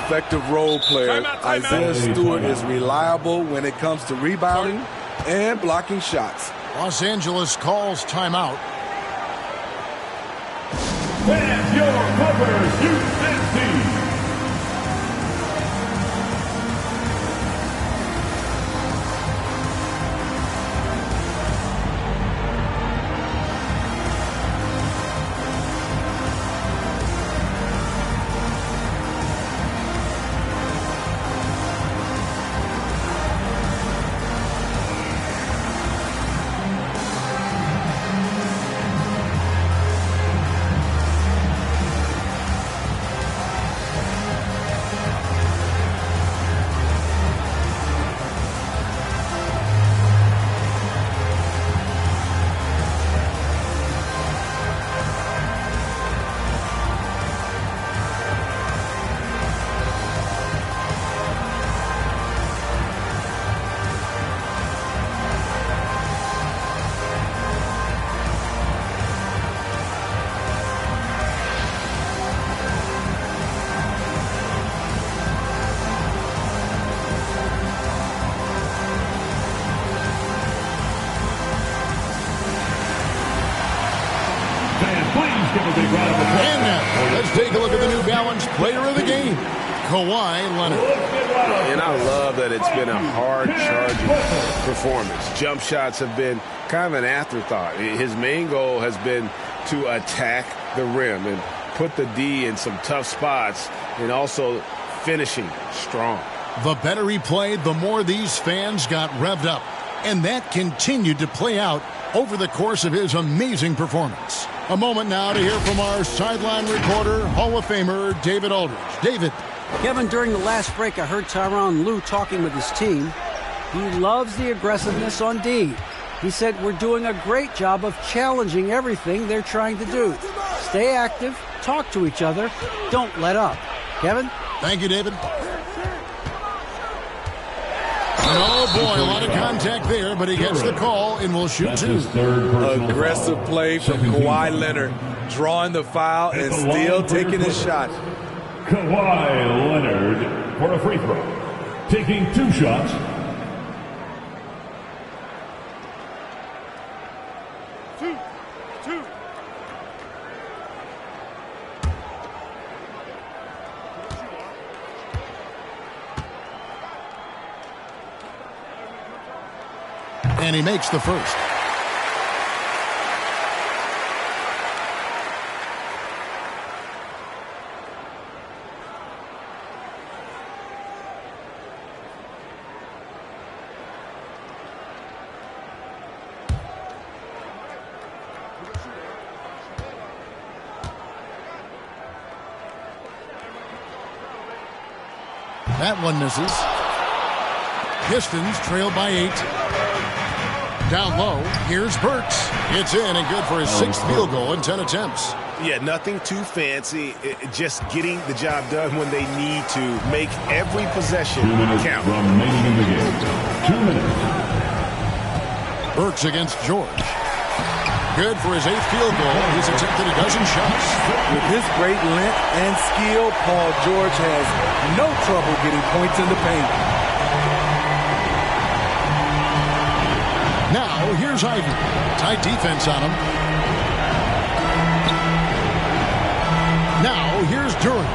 Effective role player. Isaiah Stewart is reliable when it comes to rebounding and blocking shots. Los Angeles calls timeout. And your Clippers, UNC. And now, let's take a look at the New Balance player of the game, Kawhi Leonard. And I love that it's been a hard-charging performance. Jump shots have been kind of an afterthought. His main goal has been to attack the rim and put the D in some tough spots, and also finishing strong. The better he played, the more these fans got revved up. And that continued to play out over the course of his amazing performance. A moment now to hear from our sideline reporter, Hall of Famer David Aldridge. David. Kevin, during the last break, I heard Tyronn Lue talking with his team. He loves the aggressiveness on D. He said, we're doing a great job of challenging everything they're trying to do. Stay active, talk to each other, don't let up. Kevin? Thank you, David. Oh, boy, a lot of contact there, but he gets the call and will shoot two. Aggressive play from Kawhi Leonard, drawing the foul and still taking his shot. Kawhi Leonard for a free throw. Taking 2 shots. And he makes the first. That one misses. Pistons trail by 8. Down low, here's Burks. It's in and good for his 6th field goal in 10 attempts. Yeah, nothing too fancy. Just getting the job done when they need to. Make every possession 2 minutes count. remaining in the game. 2 minutes. Burks against George. Good for his 8th field goal. He's attempted a dozen shots. With his great length and skill, Paul George has no trouble getting points in the paint. Now, here's Ivy. Tight defense on him. Now, here's Durant.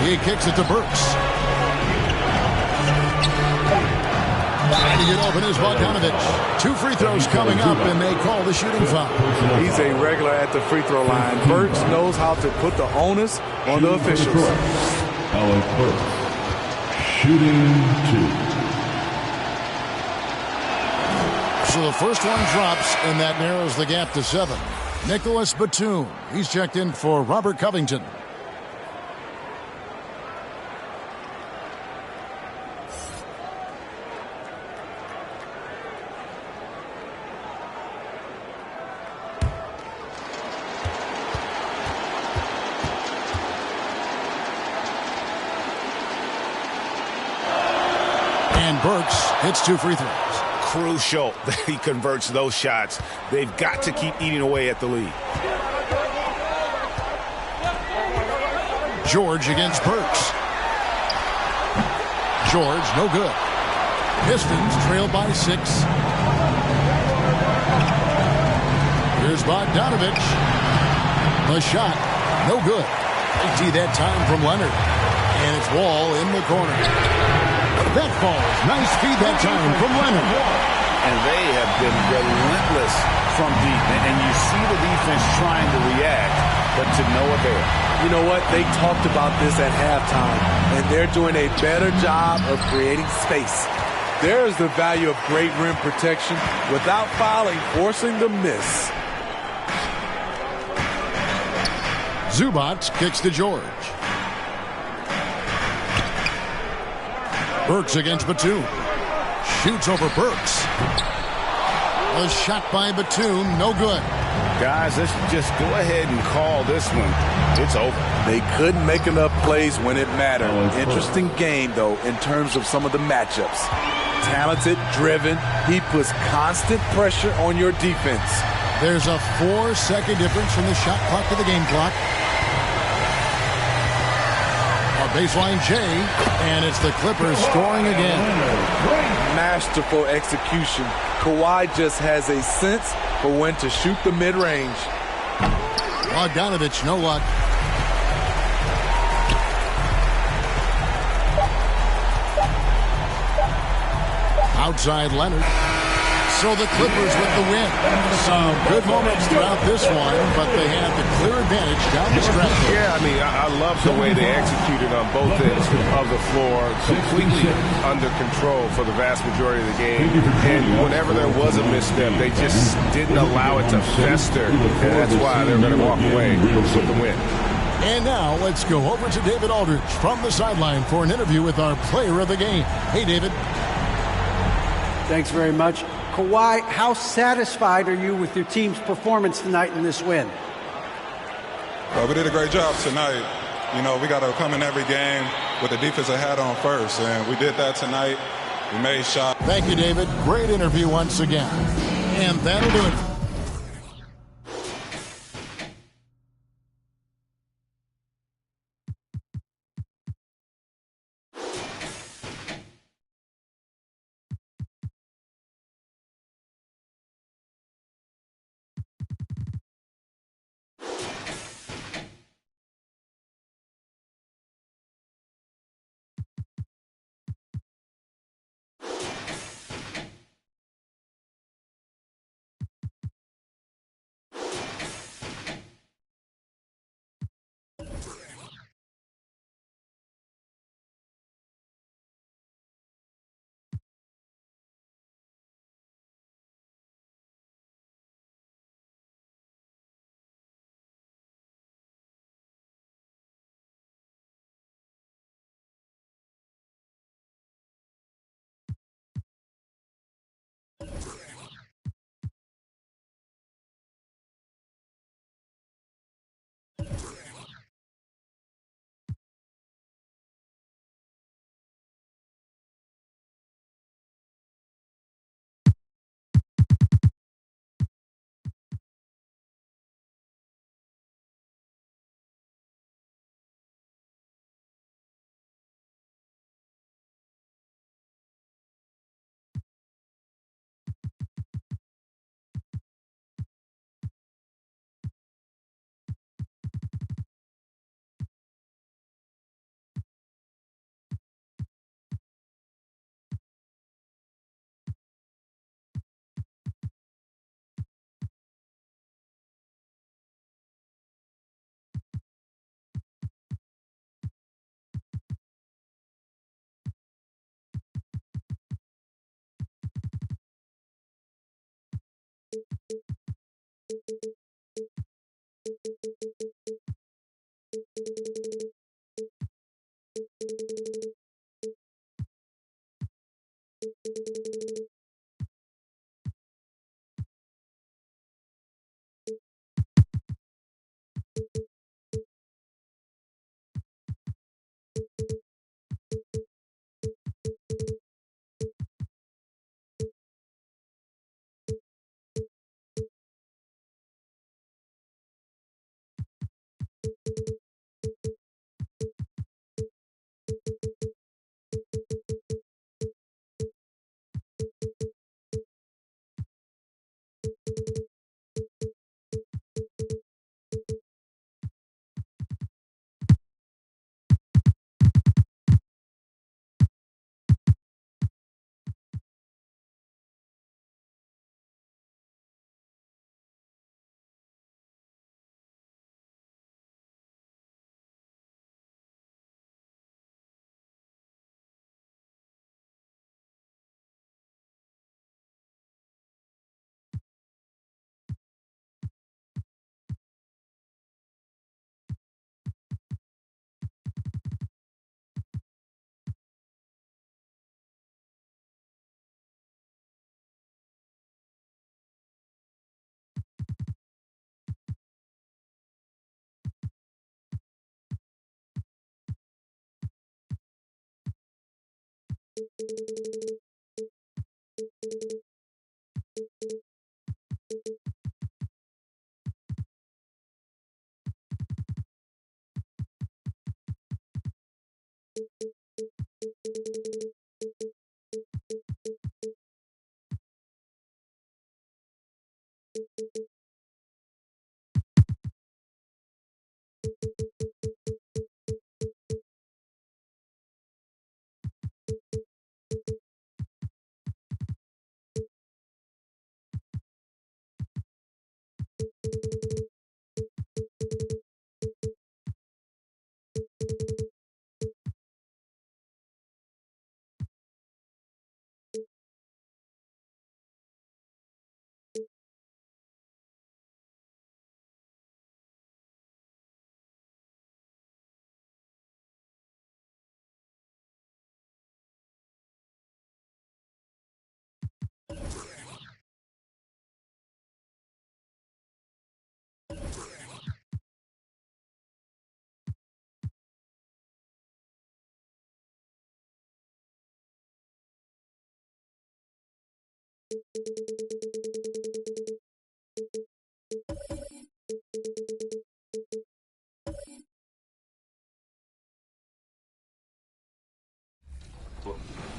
He kicks it to Burks. Trying to get open is Bogdanovich. 2 free throws coming up, and they call the shooting foul. He's a regular at the free throw line. Burks knows how to put the onus on the officials. Alec Burks, shooting 2. So the first one drops, and that narrows the gap to 7. Nicholas Batum. He's checked in for Robert Covington. And Burks hits 2 free throws. Crucial that he converts those shots. They've got to keep eating away at the lead. George against Burks. George, no good. Pistons trail by 6. Here's Bogdanovich. The shot, no good. Empty that time from Leonard. And it's Wall in the corner. That falls. Nice feed that time from Leonard. And they have been relentless from deep. And you see the defense trying to react, but to no avail. You know what? They talked about this at halftime, and they're doing a better job of creating space. There is the value of great rim protection without fouling, forcing the miss. Zubac kicks to George. Burks against Batum. Shoots over Burks. A shot by Batum, no good. Guys, let's just go ahead and call this one. It's over. They couldn't make enough plays when it mattered. Interesting game, though, in terms of some of the matchups. Talented, driven. He puts constant pressure on your defense. There's a 4-second difference from the shot clock to the game clock. Baseline J, and it's the Clippers scoring again. Masterful execution. Kawhi just has a sense for when to shoot the mid-range. Bogdanovich, no luck. Outside Leonard. So the Clippers with the win. Some good moments throughout this one, but they had the clear advantage down the stretch. Yeah, I mean, I love the way they executed on both ends of the floor, completely under control for the vast majority of the game. And whenever there was a misstep, they just didn't allow it to fester, and that's why they're going to walk away with the win. And now let's go over to David Aldridge from the sideline for an interview with our player of the game. Hey, David. Thanks very much. Kawhi, how satisfied are you with your team's performance tonight in this win? We did a great job tonight. You know, we got to come in every game with the defensive hat on first, and we did that tonight. We made shots. Thank you, David. Great interview once again. And that'll do it.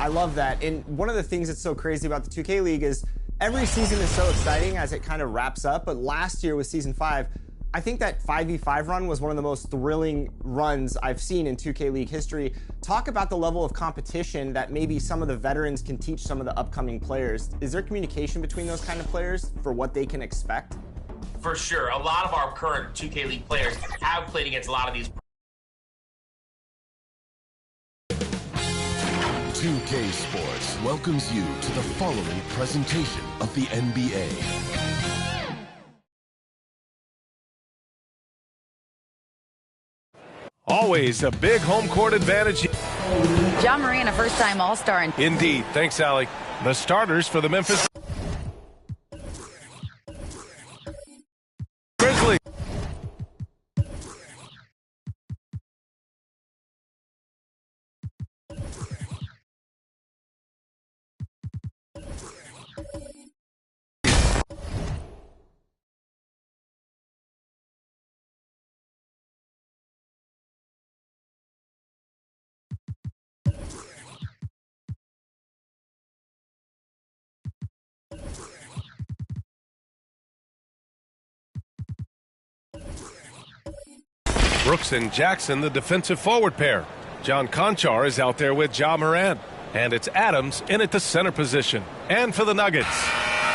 I love that. And one of the things that's so crazy about the 2K League is every season is so exciting as it kind of wraps up. But last year with Season 5, I think that 5v5 run was one of the most thrilling runs I've seen in 2K League history. Talk about the level of competition that maybe some of the veterans can teach some of the upcoming players. Is there communication between those kind of players for what they can expect? For sure. A lot of our current 2K League players have played against a lot of these. 2K Sports welcomes you to the following presentation of the NBA. Always a big home court advantage. Ja Morant, a first-time All-Star. Indeed. Thanks, Allie. The starters for the Memphis Grizzlies. Brooks and Jackson, the defensive forward pair. John Conchar is out there with Ja Morant. And it's Adams in at the center position. And for the Nuggets,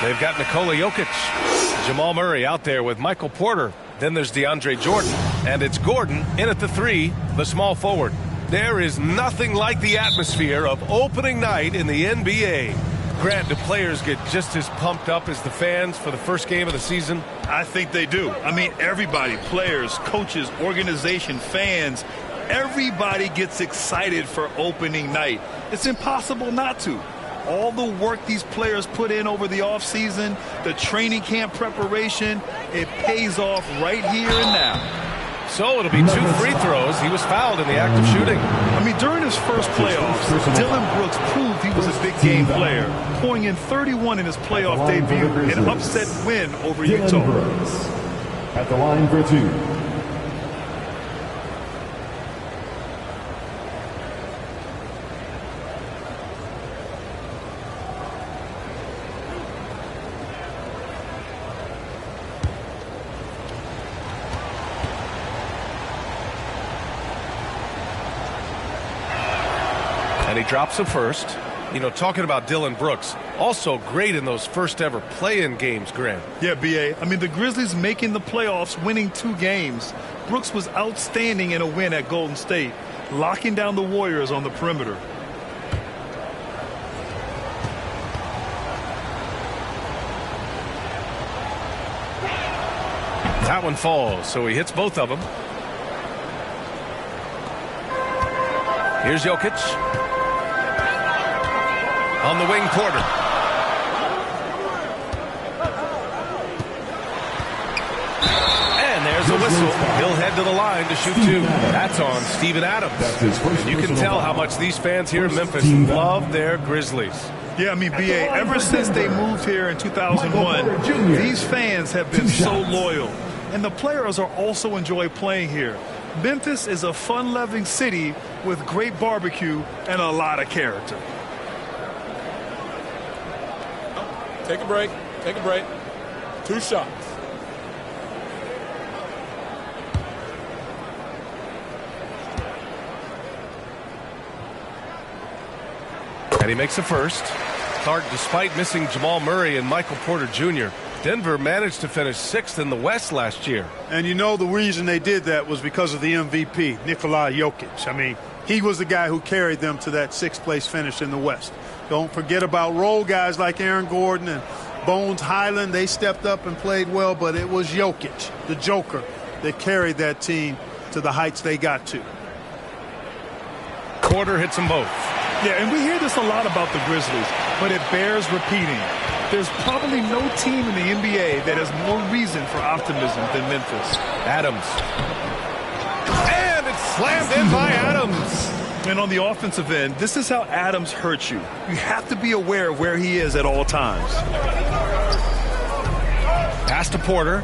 they've got Nikola Jokic. Jamal Murray out there with Michael Porter. Then there's DeAndre Jordan. And it's Gordon in at the 3, the small forward. There is nothing like the atmosphere of opening night in the NBA. Grant, do players get just as pumped up as the fans for the first game of the season? I think they do. I mean, everybody, players, coaches, organization, fans, everybody gets excited for opening night. It's impossible not to. All the work these players put in over the offseason, the training camp preparation, it pays off right here and now. So it'll be 2 free throws. He was fouled in the act of shooting. I mean, during his first playoffs, Dillon Brooks proved he was a big game player, pouring in 31 in his playoff debut, an upset win over Utah. At the line for 2. And he drops the first. You know, talking about Dillon Brooks, also great in those first ever play-in games, Grant. Yeah, B.A. I mean, the Grizzlies making the playoffs, winning 2 games. Brooks was outstanding in a win at Golden State, locking down the Warriors on the perimeter. That one falls, so he hits both of them. Here's Jokic. On the wing, Porter. And there's a whistle. He'll head to the line to shoot 2. That's on Steven Adams. You can tell how much these fans here in Memphis love their Grizzlies. Yeah, I mean, B.A., ever since they moved here in 2001, these fans have been so loyal. And the players are also enjoy playing here. Memphis is a fun-loving city with great barbecue and a lot of character. Take a break. Take a break. 2 shots. And he makes the first. Clark, despite missing Jamal Murray and Michael Porter Jr., Denver managed to finish 6th in the West last year. And you know the reason they did that was because of the MVP, Nikola Jokic. I mean, he was the guy who carried them to that 6th-place finish in the West. Don't forget about role guys like Aaron Gordon and Bones Highland. They stepped up and played well, but it was Jokic, the Joker, that carried that team to the heights they got to. Porter hits them both. Yeah, and we hear this a lot about the Grizzlies, but it bears repeating. There's probably no team in the NBA that has more reason for optimism than Memphis. Adams. And it's slammed in by Adams. And on the offensive end, this is how Adams hurts you. You have to be aware of where he is at all times. Pass to Porter.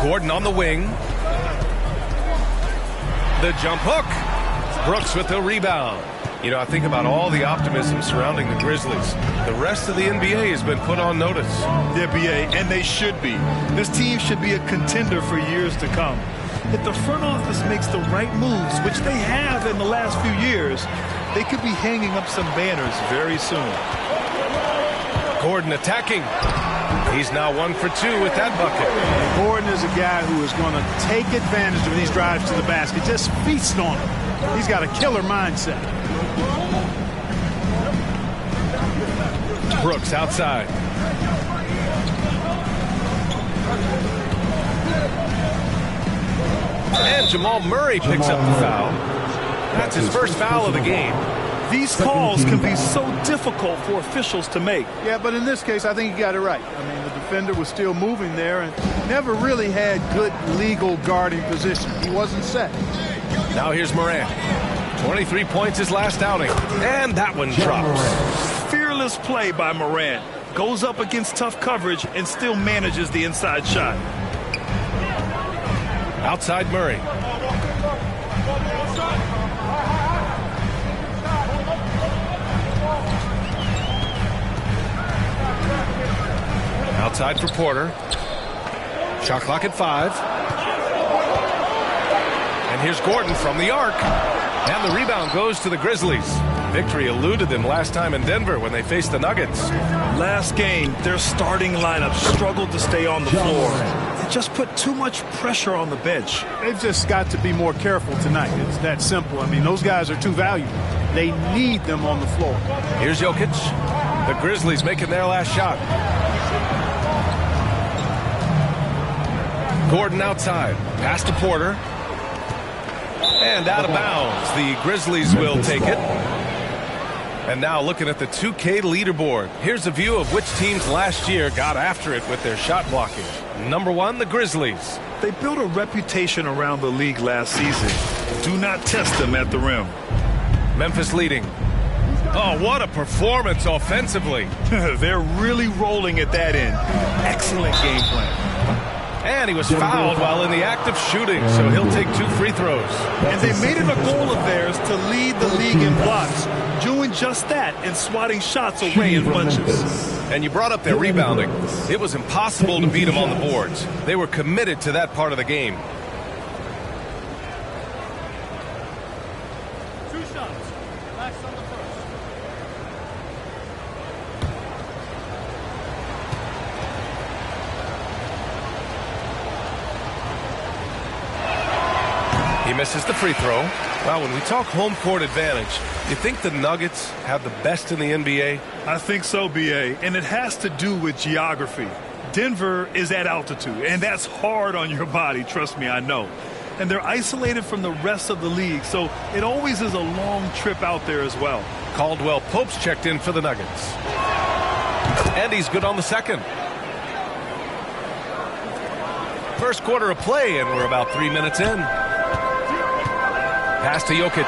Gordon on the wing. The jump hook. Brooks with the rebound. You know, I think about all the optimism surrounding the Grizzlies. The rest of the NBA has been put on notice. The NBA, and they should be. This team should be a contender for years to come. If the front office makes the right moves, which they have in the last few years, they could be hanging up some banners very soon. Gordon attacking. He's now 1 for 2 with that bucket. Gordon is a guy who is going to take advantage of these drives to the basket. Just feast on him. He's got a killer mindset. Brooks outside. And Jamal Murray picks up the foul. That's his first foul of the game. These calls can be so difficult for officials to make. Yeah, but in this case, I think he got it right. I mean, the defender was still moving there and never really had good legal guarding position. He wasn't set. Now here's Morant. 23 points his last outing. And that one drops. Fearless play by Morant. Goes up against tough coverage and still manages the inside shot. Outside Murray. Outside for Porter. Shot clock at 5. And here's Gordon from the arc. And the rebound goes to the Grizzlies. Victory eluded them last time in Denver when they faced the Nuggets. Last game, their starting lineup struggled to stay on the floor. They just put too much pressure on the bench. They've just got to be more careful tonight. It's that simple. I mean, those guys are too valuable. They need them on the floor. Here's Jokic. The Grizzlies making their last shot. Gordon outside. Pass to Porter. And out of bounds. The Grizzlies will take it. And now looking at the 2K leaderboard. Here's a view of which teams last year got after it with their shot blocking. Number 1, the Grizzlies. They built a reputation around the league last season. Do not test them at the rim. Memphis leading. Oh, what a performance offensively. They're really rolling at that end. Excellent game plan. And he was fouled while in the act of shooting, so he'll take 2 free throws. And they made it a goal of theirs to lead the league in blocks, doing just that and swatting shots away in bunches. And you brought up their rebounding. It was impossible to beat them on the boards. They were committed to that part of the game. 2 shots. Last on the first. He misses the free throw. Well, when we talk home court advantage, you think the Nuggets have the best in the NBA? I think so, B.A., and it has to do with geography. Denver is at altitude, and that's hard on your body, trust me, I know. And they're isolated from the rest of the league, so it always is a long trip out there as well. Caldwell Pope's checked in for the Nuggets. And he's good on the second. First quarter of play, and we're about 3 minutes in. Pass to Jokic.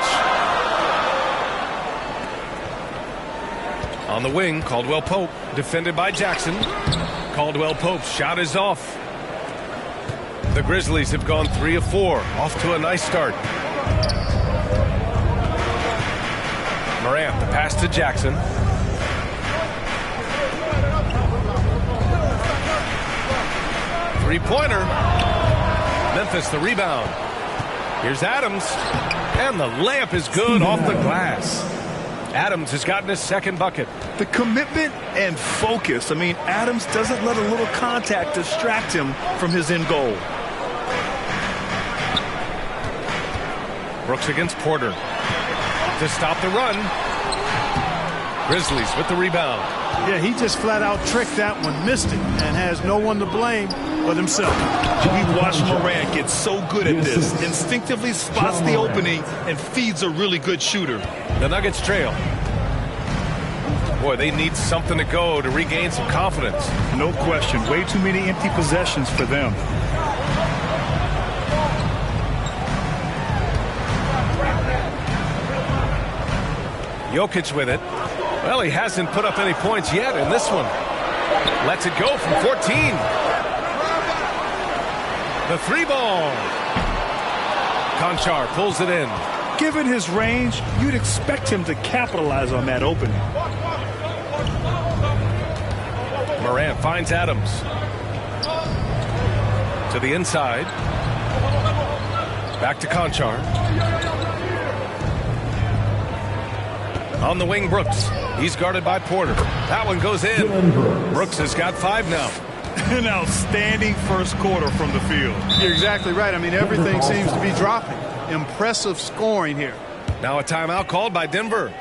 On the wing, Caldwell Pope, defended by Jackson. Caldwell Pope's shot is off. The Grizzlies have gone 3 of 4, off to a nice start. Morant, the pass to Jackson. Three-pointer. Memphis the rebound. Here's Adams. And the layup is good off the glass. Adams has gotten his second bucket. The commitment and focus. I mean, Adams doesn't let a little contact distract him from his end goal. Brooks against Porter. To stop the run. Grizzlies with the rebound. Yeah, he just flat out tricked that one, missed it, and has no one to blame but himself. We've watched Morant get so good at this. Instinctively spots the opening and feeds a really good shooter. The Nuggets trail. Boy, they need something to go to regain some confidence. No question. Way too many empty possessions for them. Jokic with it. Well, he hasn't put up any points yet in this one. Lets it go from 14. The 3-ball. Konchar pulls it in. Given his range, you'd expect him to capitalize on that opening. Morant finds Adams. To the inside. Back to Konchar. On the wing, Brooks. He's guarded by Porter. That one goes in. Brooks has got 5 now. An outstanding first quarter from the field. You're exactly right. I mean, everything seems to be dropping. Impressive scoring here. Now a timeout called by Denver.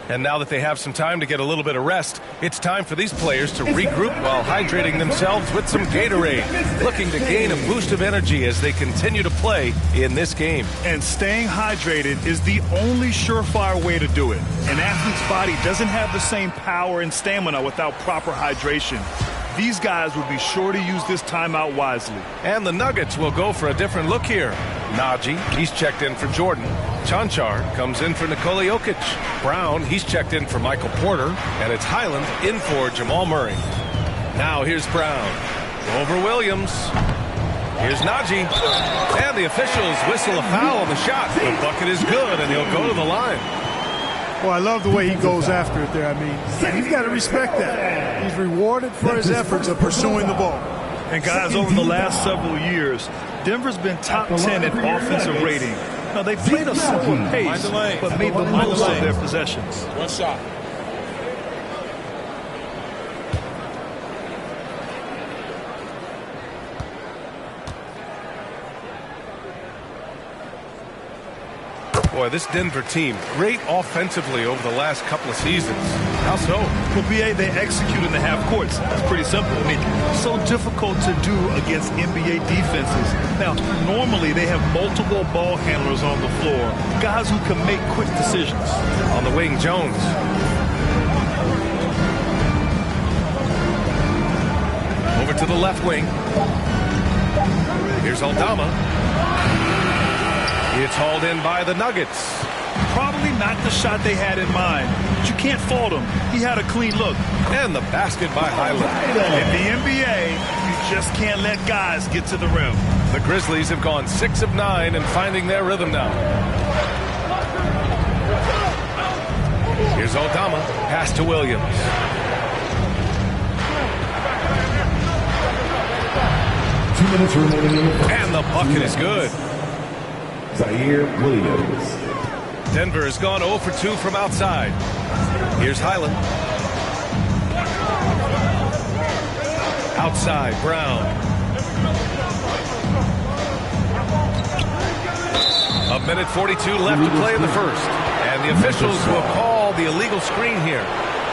And now that they have some time to get a little bit of rest, it's time for these players to regroup while hydrating themselves with some Gatorade, looking to gain a boost of energy as they continue to play in this game. And staying hydrated is the only surefire way to do it. An athlete's body doesn't have the same power and stamina without proper hydration. These guys will be sure to use this timeout wisely. And the Nuggets will go for a different look here. Najee, he's checked in for Jordan. Konchar comes in for Nikola Jokic. Brown, he's checked in for Michael Porter. And it's Highland in for Jamal Murray. Now here's Brown. Over Williams. Here's Najee. And the officials whistle a foul on the shot. The bucket is good, and he'll go to the line. Well, I love the way he goes after it there. I mean, you've got to respect that. He's rewarded for his efforts of pursuing the ball. And guys, over the last several years, Denver's been top 10 in offensive rating. Now, they played a slower pace, but made the most of their possessions. One shot. Boy, this Denver team, great offensively over the last couple of seasons. How so? Well, BA, they execute in the half courts. It's pretty simple. I mean, so difficult to do against NBA defenses. Now, normally they have multiple ball handlers on the floor, guys who can make quick decisions. On the wing, Jones. Over to the left wing. Here's Aldama. It's hauled in by the Nuggets. Probably not the shot they had in mind, but you can't fault him. He had a clean look. And the basket by Highland. In the NBA, you just can't let guys get to the rim. The Grizzlies have gone 6 of 9 and finding their rhythm now. Here's Aldama. Pass to Williams. And the bucket is good. Zaire Williams. Denver has gone 0 for 2 from outside. Here's Highland. Outside, Brown. A minute 42 left to play in the first. And the officials will call the illegal screen here.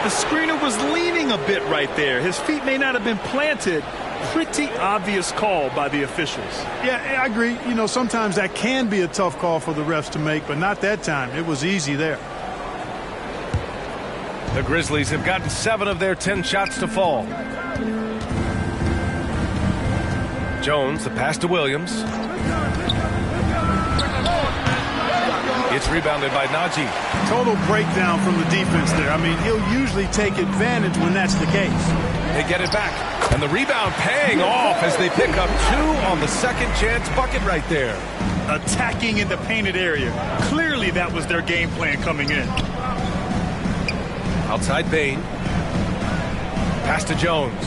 The screener was leaning a bit right there. His feet may not have been planted. Pretty obvious call by the officials. Yeah, I agree. You know, sometimes that can be a tough call for the refs to make, but not that time. It was easy there. The Grizzlies have gotten 7 of their 10 shots to fall. Jones, the pass to Williams. It's rebounded by Najee. Total breakdown from the defense there. I mean, he'll usually take advantage when that's the case. They get it back. And the rebound paying off as they pick up 2 on the second chance bucket right there. Attacking in the painted area. Clearly that was their game plan coming in. Outside Bane. Pass to Jones.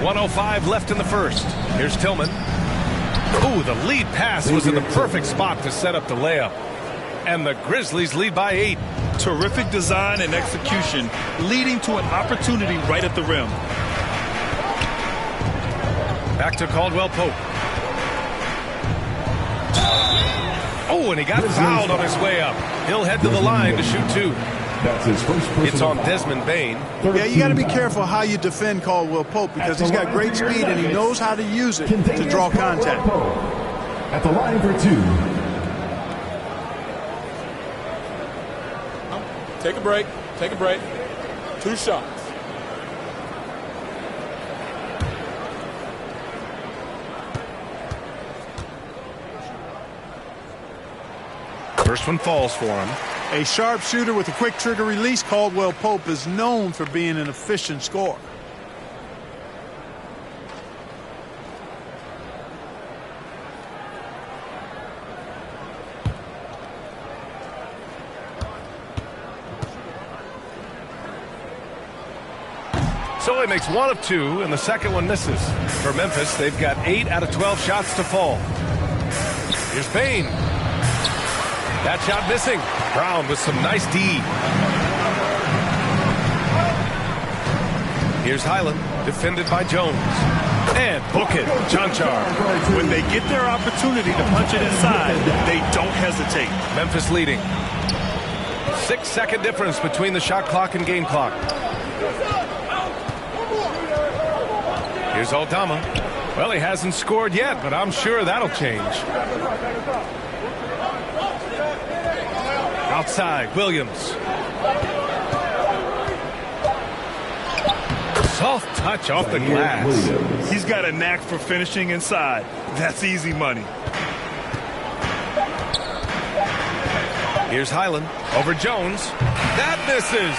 1:05 left in the first. Here's Tillman. Ooh, the lead pass was in the perfect spot to set up the layup. And the Grizzlies lead by 8. Terrific design and execution, leading to an opportunity right at the rim. Back to Caldwell Pope. Oh, and he got fouled on his way up. He'll head to the line to shoot 2. That's his first. It's on Desmond Bane. Yeah, you got to be careful how you defend Caldwell Pope because he's got great speed and he knows how to use it to draw contact. At the line for 2. Take a break. Take a break. 2 shots. First one falls for him. A sharpshooter with a quick trigger release, Caldwell Pope is known for being an efficient scorer. So he makes 1 of 2, and the second one misses. For Memphis, they've got 8 out of 12 shots to fall. Here's Payne. That shot missing. Brown with some nice D. Here's Highland, defended by Jones. And book it, Cancar. When they get their opportunity to punch it inside, they don't hesitate. Memphis leading. 6-second difference between the shot clock and game clock. Here's Aldama. Well, he hasn't scored yet, but I'm sure that'll change. Outside, Williams. Soft touch off the glass. He's got a knack for finishing inside. That's easy money. Here's Highland over Jones. That misses.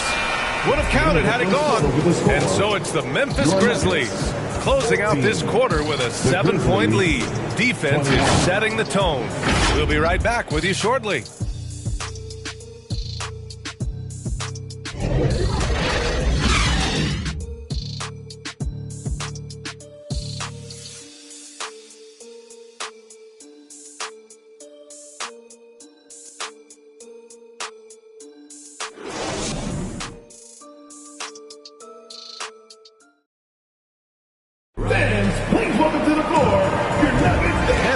Would have counted had it gone. And so it's the Memphis Grizzlies closing out this quarter with a 7-point lead. Defense is setting the tone. We'll be right back with you shortly.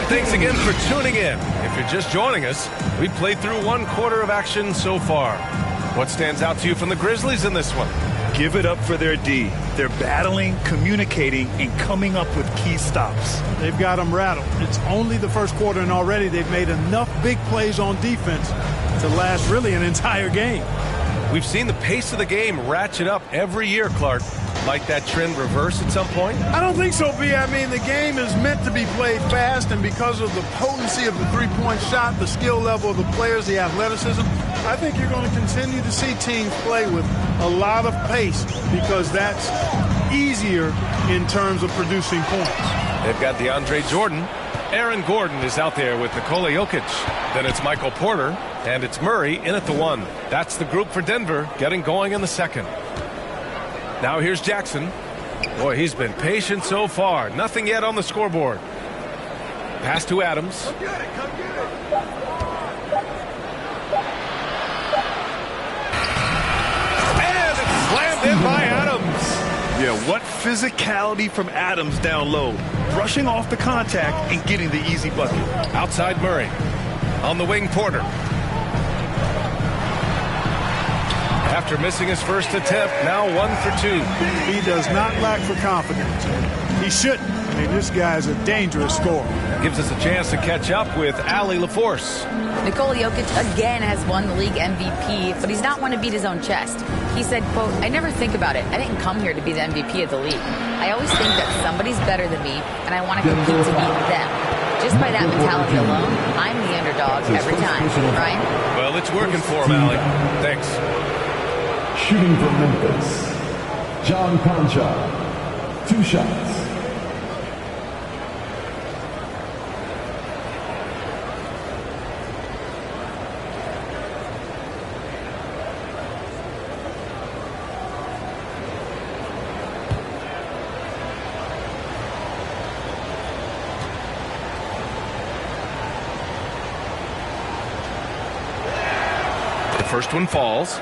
Thanks again for tuning in. If you're just joining us, we've played through 1 quarter of action so far. What stands out to you from the Grizzlies in this one? Give it up for their D. They're battling, communicating, and coming up with key stops. They've got them rattled. It's only the first quarter, and already they've made enough big plays on defense to last really an entire game. We've seen the pace of the game ratchet up every year, Clark. Like that trend reverse at some point? I don't think so, B. I mean, the game is meant to be played fast, and because of the potency of the three-point shot, the skill level of the players, the athleticism, I think you're going to continue to see teams play with a lot of pace because that's easier in terms of producing points. They've got DeAndre Jordan. Aaron Gordon is out there with Nikola Jokic. Then it's Michael Porter, and it's Murray in at the 1. That's the group for Denver getting going in the second. Now here's Jackson. Boy, he's been patient so far. Nothing yet on the scoreboard. Pass to Adams. Come get it, come get it. And it's slammed in by Adams. Yeah, what physicality from Adams down low. Brushing off the contact and getting the easy bucket. Outside Murray. On the wing, Porter. After missing his first attempt, now 1 for 2. He does not lack for confidence. He shouldn't. I mean, this guy's a dangerous scorer. Gives us a chance to catch up with Allie LaForce. Nikola Jokic again has won the league MVP, but he's not one to beat his own chest. He said, quote, "I never think about it. I didn't come here to be the MVP of the league. I always think that somebody's better than me, and I want to compete to beat them. Just by that mentality alone, I'm the underdog every time." Ryan? Well, it's working for him, Allie. Thanks. Shooting for Memphis, John Conchar, 2 shots. The first one falls.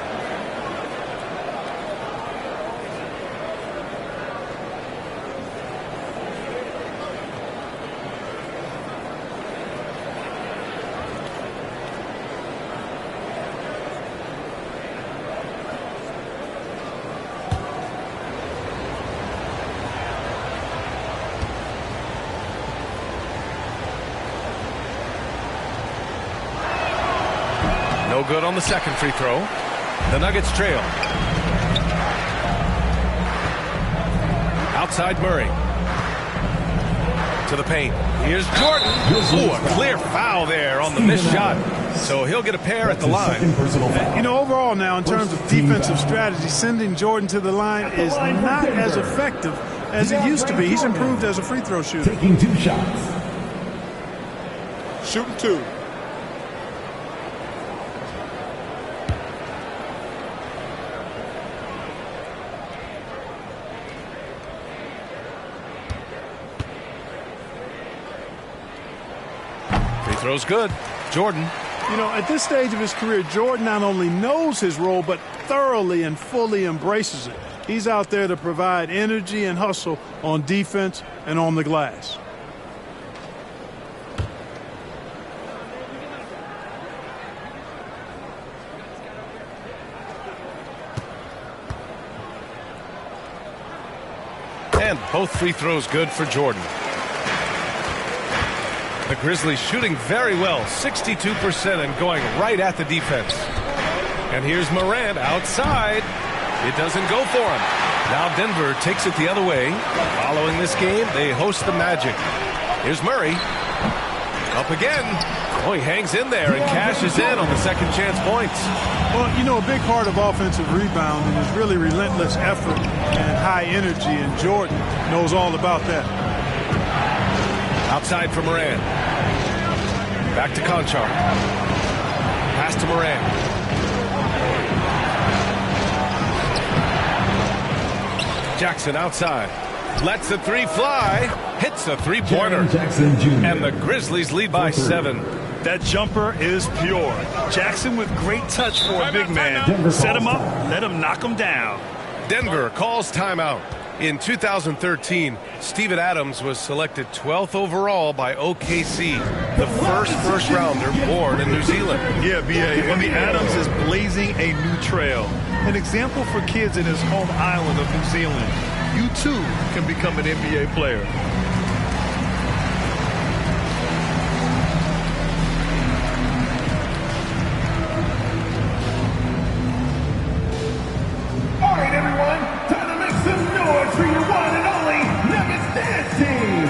No good on the second free throw. The Nuggets trail. Outside Murray. To the paint. Here's Jordan. Ooh, a clear foul there on the missed shot. So he'll get a pair at the line. You know, overall now, in terms of defensive strategy, sending Jordan to the line is not as effective as it used to be. He's improved as a free throw shooter. Taking 2 shots. Shooting 2. Free throw's good. Jordan. You know, at this stage of his career, Jordan not only knows his role, but thoroughly and fully embraces it. He's out there to provide energy and hustle on defense and on the glass. And both free throws good for Jordan. The Grizzlies shooting very well, 62%, and going right at the defense. And here's Morant outside. It doesn't go for him. Now Denver takes it the other way. Following this game, they host the Magic. Here's Murray. Up again. Oh, he hangs in there and cashes in on the second chance points. Well, you know, a big part of offensive rebounding is really relentless effort and high energy, and Jordan knows all about that. Outside for Morant. Back to Conchar. Pass to Morant. Jackson outside. Lets the three fly. Hits a three-pointer. And the Grizzlies lead by 7. That jumper is pure. Jackson with great touch for a big man. Set him up, let him knock him down. Denver calls timeout. In 2013, Steven Adams was selected 12th overall by OKC, the first rounder born in New Zealand. Yeah, B.A. Well, Adams is blazing a new trail. An example for kids in his home island of New Zealand. You, too, can become an NBA player. All right, everyone, time to make some noise for your one and only Nuggets Dance Team.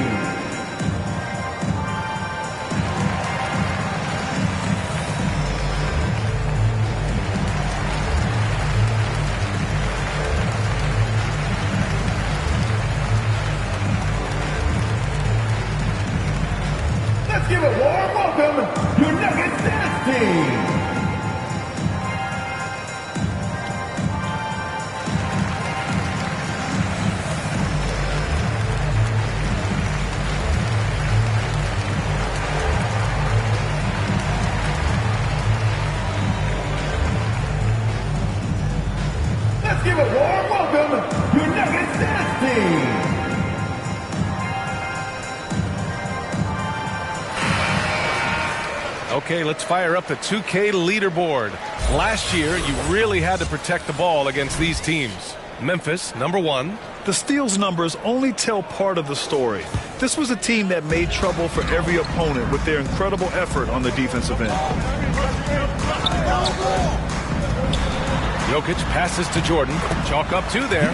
Let's give a warm welcome, your Nuggets Dance Team. Let's give a warm welcome, your Nuggets Dance Team. Okay, let's fire up the 2K leaderboard. Last year, you really had to protect the ball against these teams. Memphis, number 1. The steals numbers only tell part of the story. This was a team that made trouble for every opponent with their incredible effort on the defensive end. Jokic passes to Jordan. Chalk up 2 there.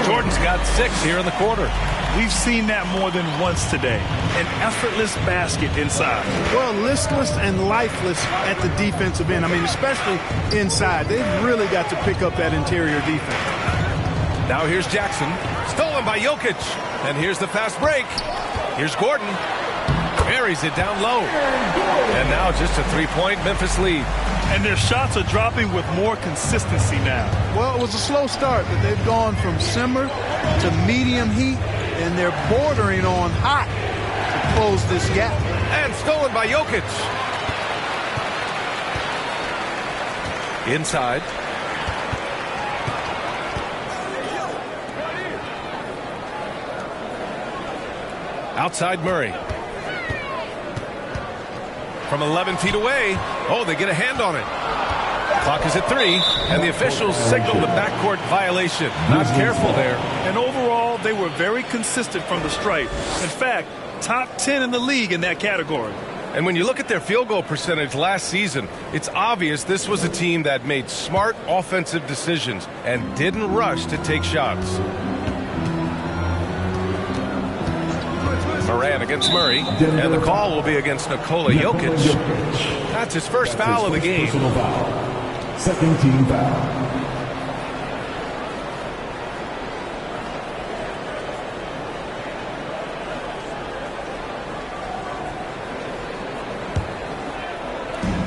Jordan's got 6 here in the quarter. We've seen that more than once today. An effortless basket inside. Well, listless and lifeless at the defensive end. I mean, especially inside. They've really got to pick up that interior defense. Now here's Jackson. Stolen by Jokic. And here's the fast break. Here's Gordon. Buries it down low. And now just a 3-point Memphis lead. And their shots are dropping with more consistency now. Well, it was a slow start, but they've gone from simmer to medium heat, and they're bordering on hot to close this gap. And stolen by Jokic. Inside. Outside Murray. From 11 feet away. Oh, they get a hand on it. Clock is at 3, and the officials signal the backcourt violation. Not careful there. And overall, they were very consistent from the stripe. In fact, top 10 in the league in that category. And when you look at their field goal percentage last season, it's obvious this was a team that made smart offensive decisions and didn't rush to take shots. Morant against Murray, and the call will be against Nikola Jokic. That's his first foul of the game. Personal foul. Second team foul.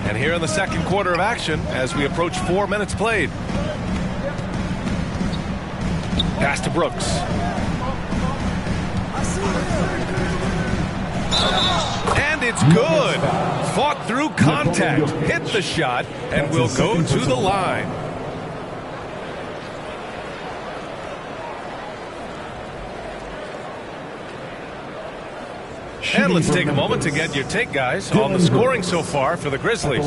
And here in the second quarter of action, as we approach 4 minutes played. Pass to Brooks. And it's good. Fought through contact, hit the shot, and will go to the line. And let's take a moment to get your take, guys, on the scoring so far for the Grizzlies.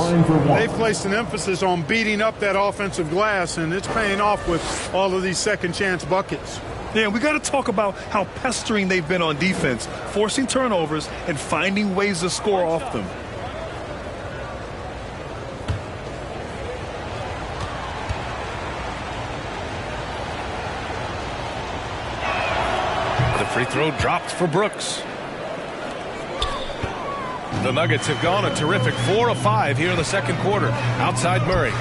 They've placed an emphasis on beating up that offensive glass, and it's paying off with all of these second chance buckets. Yeah, we got to talk about how pestering they've been on defense, forcing turnovers and finding ways to score off them. The free throw dropped for Brooks. The Nuggets have gone a terrific 4 of 5 here in the second quarter. Outside Murray.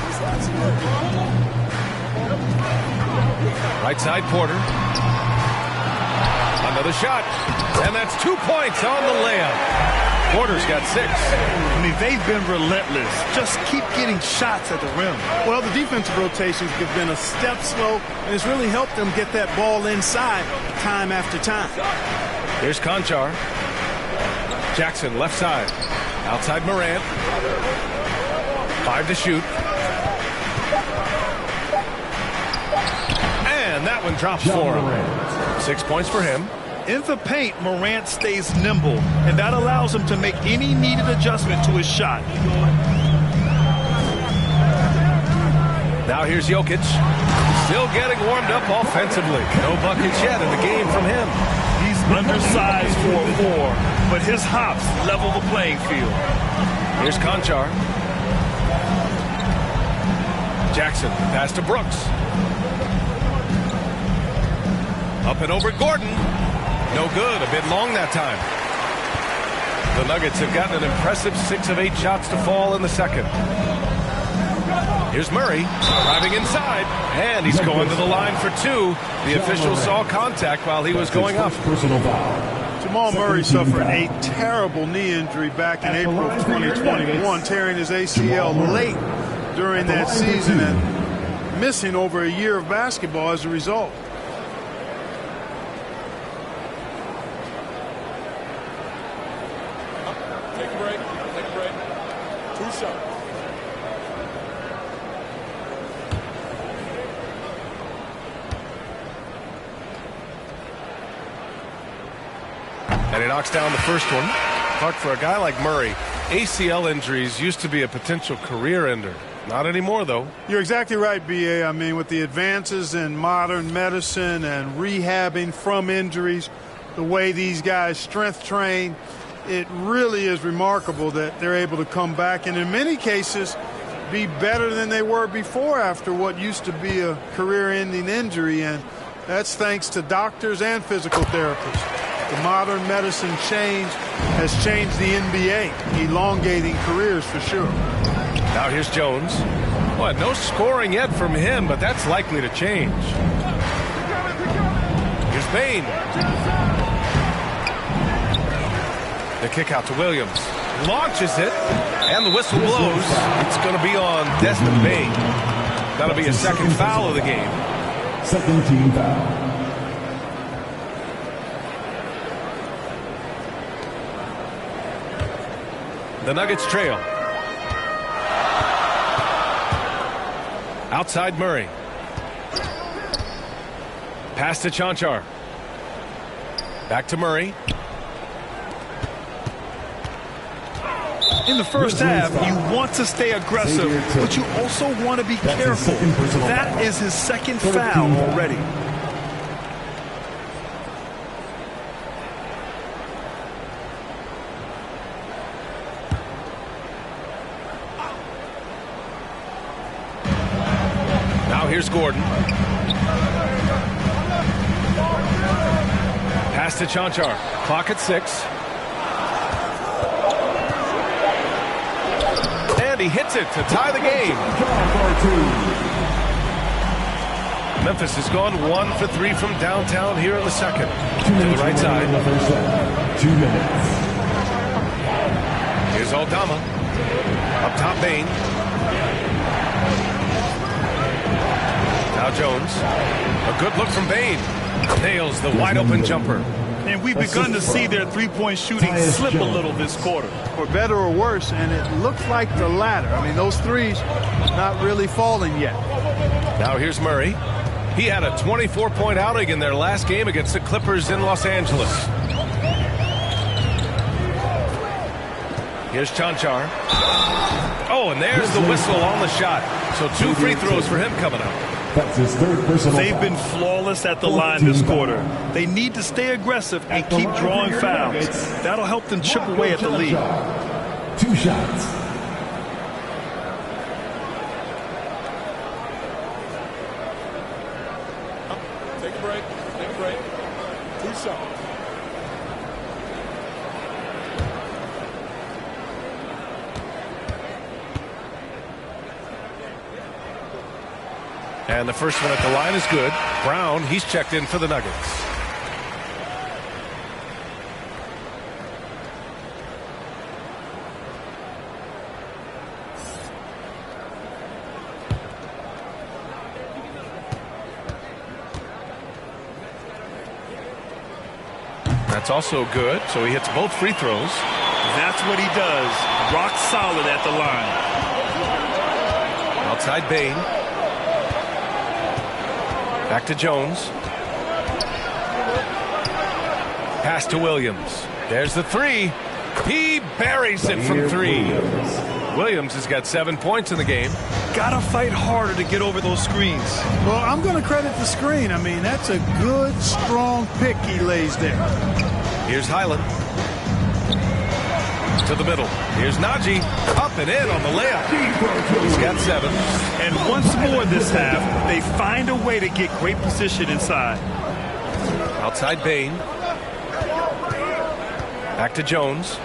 Right side Porter. Another shot. And that's 2 points on the layup. Porter's got 6. I mean, they've been relentless. Just keep getting shots at the rim. Well, the defensive rotations have been a step slow, and it's really helped them get that ball inside time after time. Here's Conchar. Jackson left side. Outside Morant. 5 to shoot. And that one drops for him. 6 points for him. In the paint, Morant stays nimble, and that allows him to make any needed adjustment to his shot. Now here's Jokic. Still getting warmed up offensively. No buckets yet in the game from him. He's undersized for a 4, but his hops level the playing field. Here's Conchar. Jackson, pass to Brooks. Up and over Gordon. No good, a bit long that time. The Nuggets have gotten an impressive 6 of 8 shots to fall in the second. Here's Murray, driving inside, and he's going to the line for 2. The official saw contact while he was going up. Jamal Murray suffered a terrible knee injury back in April of 2021, tearing his ACL late during that season and missing over a year of basketball as a result. Take a break. Take a break. 2 shots. And he knocks down the first one. Clark, for a guy like Murray, ACL injuries used to be a potential career ender. Not anymore, though. You're exactly right, B.A. I mean, with the advances in modern medicine and rehabbing from injuries, the way these guys strength train, it really is remarkable that they're able to come back and in many cases be better than they were before after what used to be a career-ending injury, and that's thanks to doctors and physical therapists. The modern medicine change has changed the NBA, elongating careers for sure. Now here's Jones. Well, no scoring yet from him, but that's likely to change. Here's Bane. The kick out to Williams. Launches it, and the whistle blows. It's going to be on Desmond Bane. That'll be a second foul of the game. Second team foul. The Nuggets trail. Outside Murray. Pass to Conchar. Back to Murray. In the first half, you want to stay aggressive, but you also want to be careful. That is his second foul already. Here's Gordon. Pass to Conchar. Clock at 6. he hits it to tie the game. Memphis has gone 1 for 3 from downtown here in the second. To the right side. 2 minutes. Here's Aldama. Up top, Bain. Now Jones. A good look from Bain. Nails the wide-open jumper. And we've begun to see their three-point shooting slip a little this quarter. For better or worse, and it looks like the latter. I mean, those threes not really falling yet. Now here's Murray. He had a 24-point outing in their last game against the Clippers in Los Angeles. Here's Cancar. Oh, and there's the whistle on the shot. So 2 free throws for him coming up. That's his third personal. They've been flawless at the line this quarter. They need to stay aggressive and keep drawing fouls. That'll help them chip away at the lead. 2 shots. Take a break. Take a break. 2 shots. And the first one at the line is good. Brown, he's checked in for the Nuggets. That's also good, so he hits both free throws. That's what he does. Rock solid at the line. Outside Bain. Back to Jones. Pass to Williams. There's the 3. He buries it from 3. Williams has got 7 points in the game. Gotta fight harder to get over those screens. Well, I'm going to credit the screen. I mean, that's a good, strong pick he lays there. Here's Highland. To the middle. Here's Najee. Up and in on the layup. He's got 7. And once more this half, they find a way to get great position inside. Outside Bain. Back to Jones.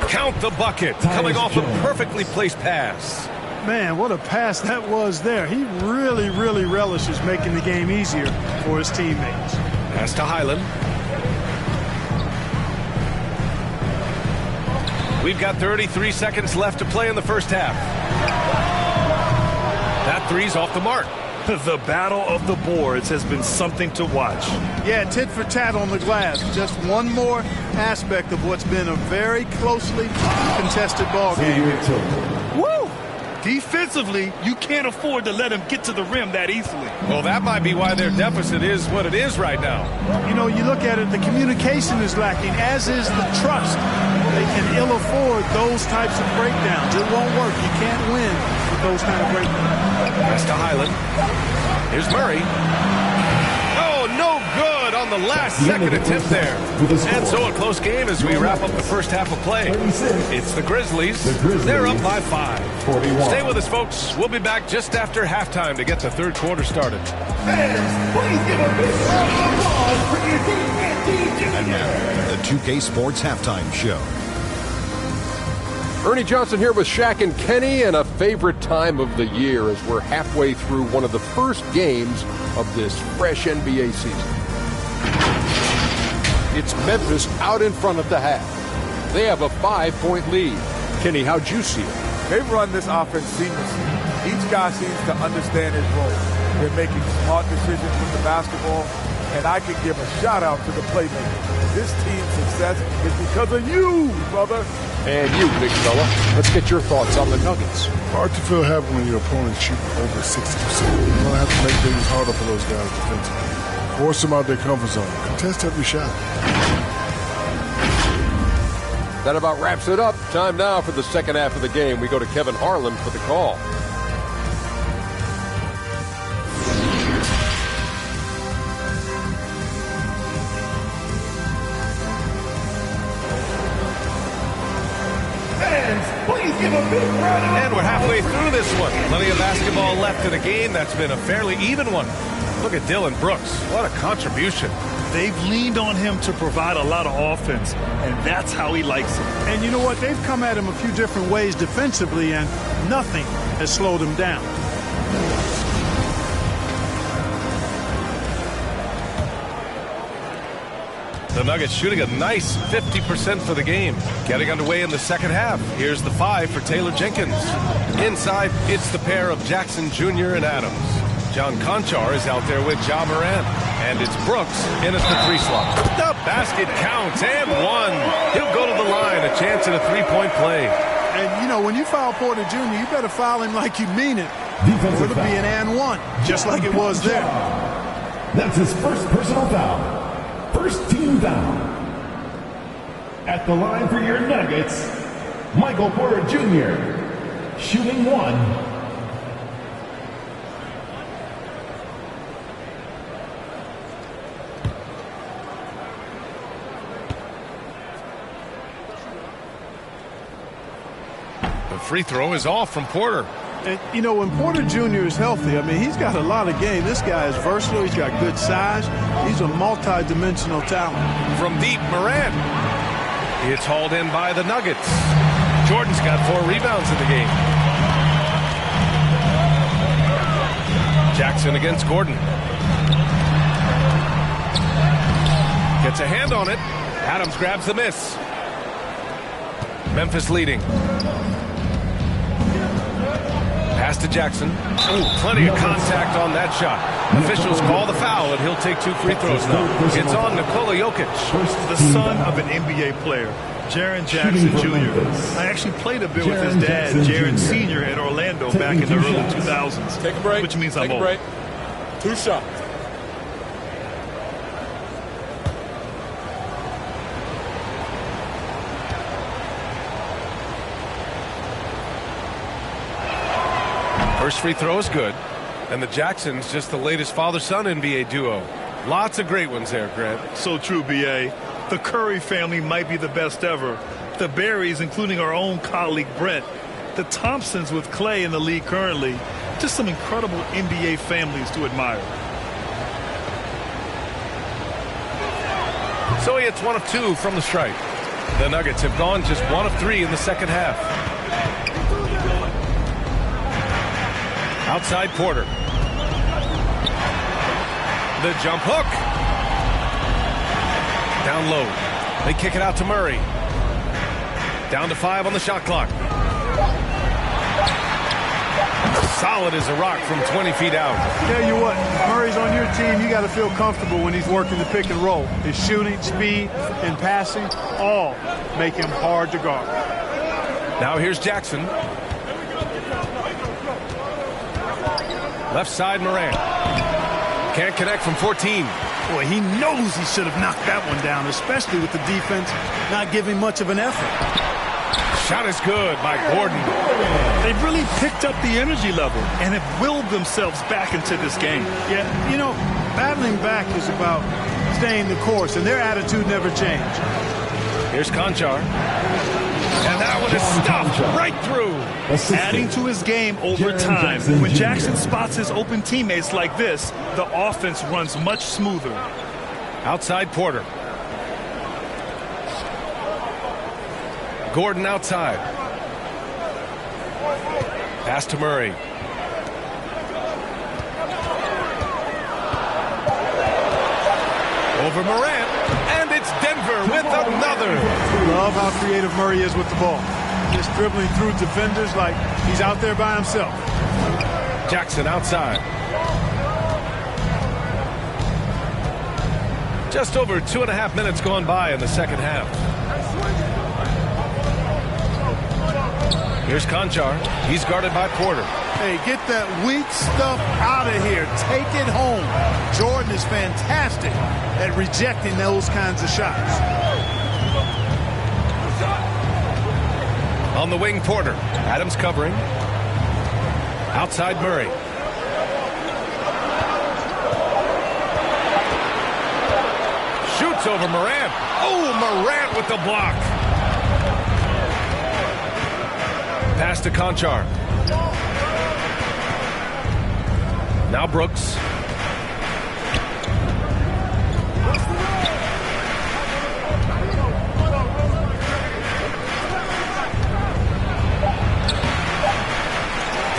Count the bucket. Coming off a perfectly placed pass. Man, what a pass that was there. He really, really relishes making the game easier for his teammates. Pass to Highland. We've got 33 seconds left to play in the first half. That 3's off the mark. The battle of the boards has been something to watch. Yeah, tit for tat on the glass. Just one more aspect of what's been a very closely contested ball game. Woo! Defensively, you can't afford to let him get to the rim that easily. Well, that might be why their deficit is what it is right now. You know, you look at it, the communication is lacking, as is the trust. They can ill afford those types of breakdowns. It won't work. You can't win with those kind of breakdowns. Pass to Highland. Here's Murray. Oh, no good on the last second attempt there. And so a close game as we wrap up the first half of play. It's the Grizzlies. They're up by 5. Stay with us, folks. We'll be back just after halftime to get the third quarter started. Fans, please give a big round of applause for your team. And now, the 2K Sports Halftime Show. Ernie Johnson here with Shaq and Kenny, and a favorite time of the year as we're halfway through one of the first games of this fresh NBA season. It's Memphis out in front at the half. They have a 5-point lead. Kenny, how'd you see it? They've run this offense seamlessly. Each guy seems to understand his role. They're making smart decisions with the basketball, and I can give a shout-out to the playmakers. This team's success is because of you, brother. And you, big fella. Let's get your thoughts on the Nuggets. Hard to feel happy when your opponent's shooting over 60%. You're going to have to make things harder for those guys defensively. Force them out their comfort zone. Contest every shot. That about wraps it up. Time now for the second half of the game. We go to Kevin Harlan for the call. And we're halfway through this one. Plenty of basketball left in a game that's been a fairly even one. Look at Dylan Brooks. What a contribution. They've leaned on him to provide a lot of offense, and that's how he likes it. And you know what? They've come at him a few different ways defensively, and nothing has slowed him down. The Nuggets shooting a nice 50% for the game. Getting underway in the second half. Here's the 5 for Taylor Jenkins. Inside, it's the pair of Jackson Jr. and Adams. John Conchar is out there with Ja Morant. And it's Brooks in at the 3 slot. The basket counts, and 1. He'll go to the line, a chance at a 3-point play. And, you know, when you foul Porter Jr., you better foul him like you mean it. Or it'll be an and 1, just like it was there. That's his first personal foul. First team foul. At the line for your Nuggets, Michael Porter Jr. shooting 1. The free throw is off from Porter. And, you know, when Porter Jr. is healthy, I mean, he's got a lot of game. This guy is versatile. He's got good size. He's a multi-dimensional talent. From deep, Morant. It's hauled in by the Nuggets. Jordan's got 4 rebounds in the game. Jackson against Gordon. Gets a hand on it. Adams grabs the miss. Memphis leading. Pass to Jackson. Ooh, plenty of contact on that shot. Officials call the foul, and he'll take 2 free throws now. It's on Nikola Jokic. The son of an NBA player, Jaren Jackson Jr. I actually played a bit with his dad, Jaren Sr. in Orlando back in the early 2000s. Take a break. Which means I'm old. Break. 2 shots. First free throw is good. And the Jacksons just the latest father-son NBA duo. Lots of great ones there, Grant. So true, B.A. The Curry family might be the best ever. The Berrys, including our own colleague Brent. The Thompsons with Clay in the league currently. Just some incredible NBA families to admire. So he hits 1 of 2 from the stripe. The Nuggets have gone just 1 of 3 in the second half. Outside Porter. The jump hook. Down low. They kick it out to Murray. Down to 5 on the shot clock. Solid as a rock from 20 feet out. Tell you what, Murray's on your team. You got to feel comfortable when he's working the pick and roll. His shooting, speed, and passing all make him hard to guard. Now here's Jackson. Left side, Morant. Can't connect from 14. Boy, he knows he should have knocked that one down, especially with the defense not giving much of an effort. Shot is good by Gordon. They've really picked up the energy level and have willed themselves back into this game. Yeah, you know, battling back is about staying the course, and their attitude never changed. Here's Conchar. And that one is stopped right through. Adding to his game over time. When Jackson spots his open teammates like this, the offense runs much smoother. Outside Porter. Gordon outside. Pass to Murray. Over Morant. And it's Denver with another. Love how creative Murray is with the ball. Just dribbling through defenders like he's out there by himself. Jackson outside. Just over 2.5 minutes gone by in the second half. Here's Conchar. He's guarded by Porter. Hey, get that weak stuff out of here. Take it home. Jordan is fantastic at rejecting those kinds of shots. On the wing, Porter. Adams covering. Outside Murray. Shoots over Morant. Oh, Morant with the block. Pass to Conchar. Now Brooks.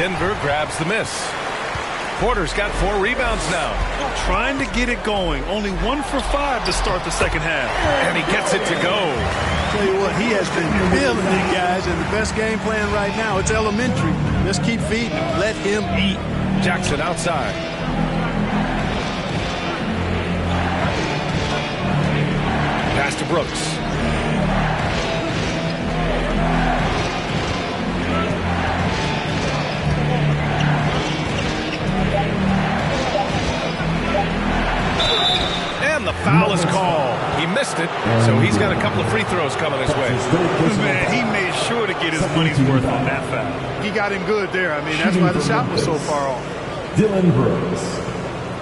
Denver grabs the miss. Porter's got 4 rebounds now. Trying to get it going. Only 1 for 5 to start the second half. And he gets it to go. Tell you what, he has been feeling it, guys, and the best game plan right now, it's elementary. Just keep feeding him. Let him eat. Jackson outside. Pass to Brooks. And the foul is called. He missed it, so he's got a couple of free throws coming his way. Man, he made sure to get his money's worth on that foul. He got him good there. I mean, that's why the shot was so far off. Dylan Brooks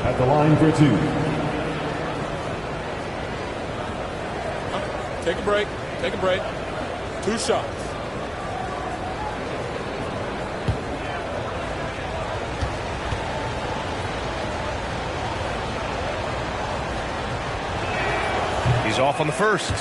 at the line for 2. Take a break. Take a break. 2 shots. He's off on the first.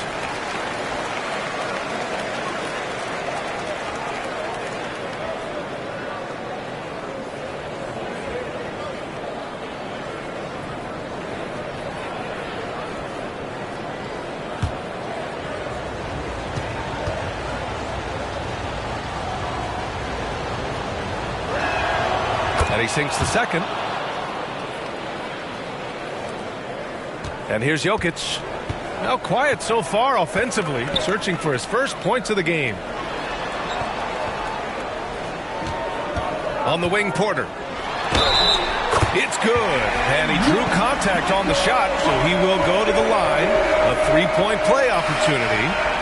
And he sinks the second. And here's Jokic. Now quiet so far offensively, searching for his first points of the game. On the wing, Porter. It's good. And he drew contact on the shot, so he will go to the line. A 3-point play opportunity.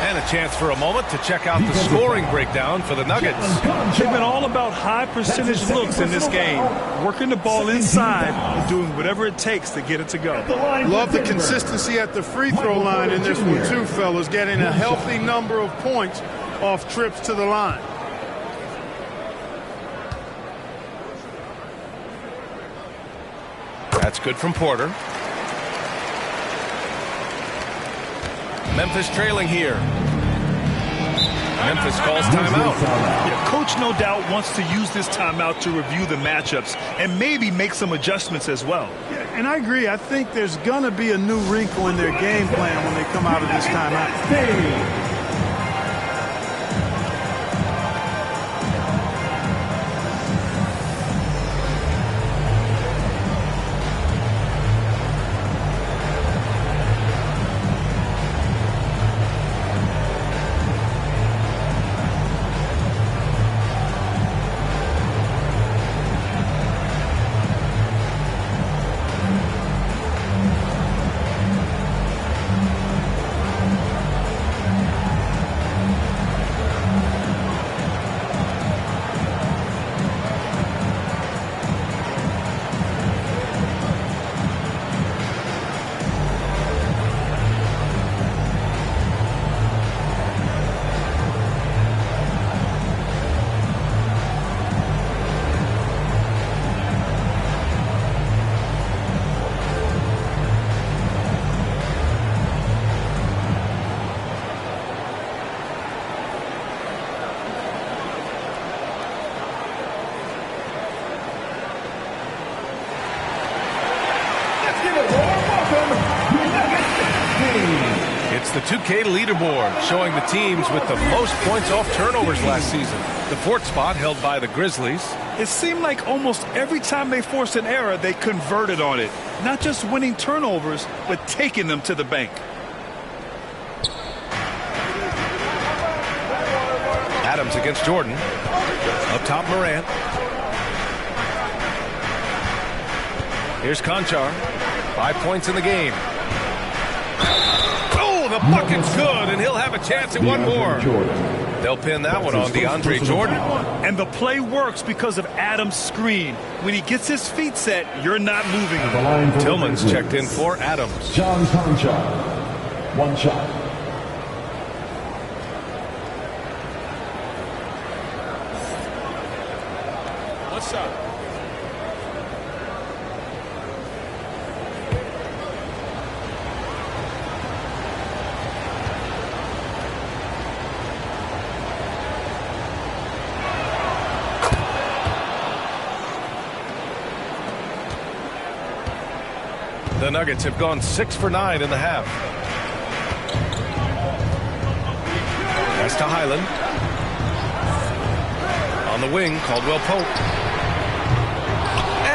And a chance for a moment to check out the scoring breakdown for the Nuggets. They've been all about high percentage looks in this game. Working the ball inside and doing whatever it takes to get it to go. Love the consistency at the free throw line in this one too, fellas. Getting a healthy number of points off trips to the line. That's good from Porter. Memphis trailing here. Memphis calls timeout. Yeah, coach no doubt wants to use this timeout to review the matchups and maybe make some adjustments as well. Yeah, and I agree. I think there's going to be a new wrinkle in their game plan when they come out of this timeout. It's the 2K leaderboard showing the teams with the most points off turnovers last season. The 4th spot held by the Grizzlies. It seemed like almost every time they forced an error, they converted on it. Not just winning turnovers, but taking them to the bank. Adams against Jordan. Up top, Morant. Here's Conchar. 5 points in the game. Oh, the bucket's good, and he'll have a chance at one more. They'll pin that one on DeAndre Jordan. And the play works because of Adams' screen. When he gets his feet set, you're not moving him. Tillman's checked in for Adams. John Conchar, 1 shot. One shot. The Nuggets have gone 6 for 9 in the half. Pass to Highland. On the wing, Caldwell Pope.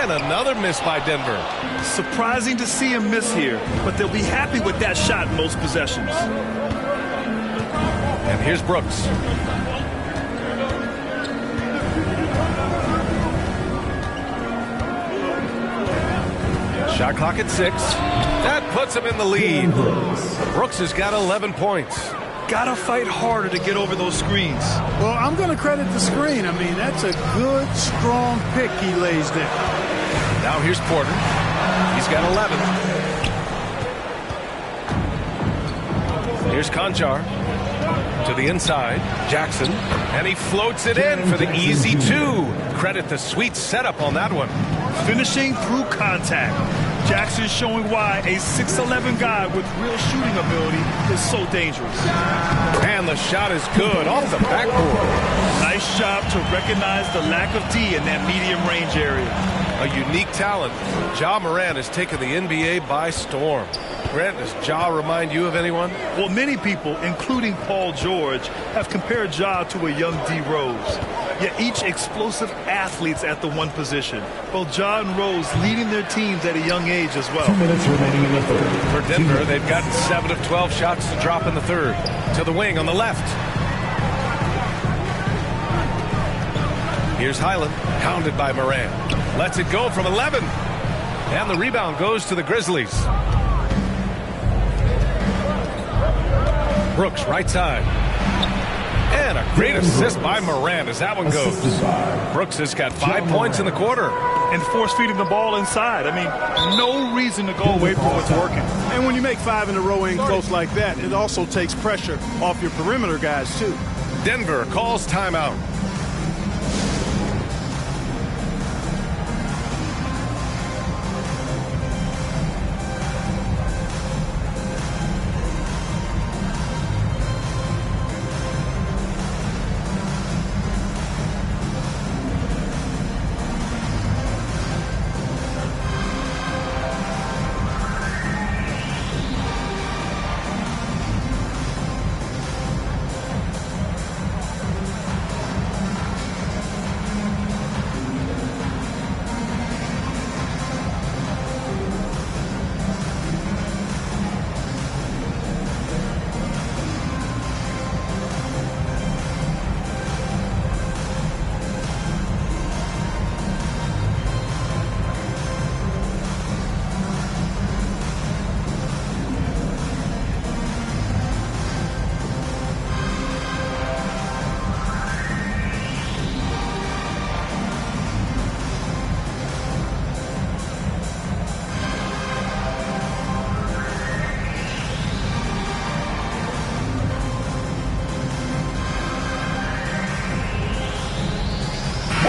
And another miss by Denver. Surprising to see him miss here, but they'll be happy with that shot most possessions. And here's Brooks. Shot clock at 6. That puts him in the lead. Brooks has got 11 points. Gotta fight harder to get over those screens. Well, I'm going to credit the screen. I mean, that's a good, strong pick he lays there. Now here's Porter. He's got 11. Here's Conchar. To the inside. Jackson. And he floats it in for the easy 2. Credit the sweet setup on that one. Finishing through contact. Jackson showing why a 6'11 guy with real shooting ability is so dangerous. And the shot is good off the backboard. Nice job to recognize the lack of D in that medium range area. A unique talent. Ja Morant has taken the NBA by storm. Grant, does Ja remind you of anyone? Well, many people, including Paul George, have compared Ja to a young D. Rose. Yet each explosive athletes at the one position. Both Ja and Rose leading their teams at a young age as well. 2 minutes remaining in the third. For Denver, they've gotten 7 of 12 shots to drop in the third. To the wing on the left. Here's Highland, pounded by Morant. Lets it go from 11. And the rebound goes to the Grizzlies. Brooks, right side. And a great assist by Morant as that one goes. Brooks has got 5 points in the quarter. And force feeding the ball inside. I mean, no reason to go away from what's working. And when you make 5 in a row in close like that, it also takes pressure off your perimeter guys, too. Denver calls timeout.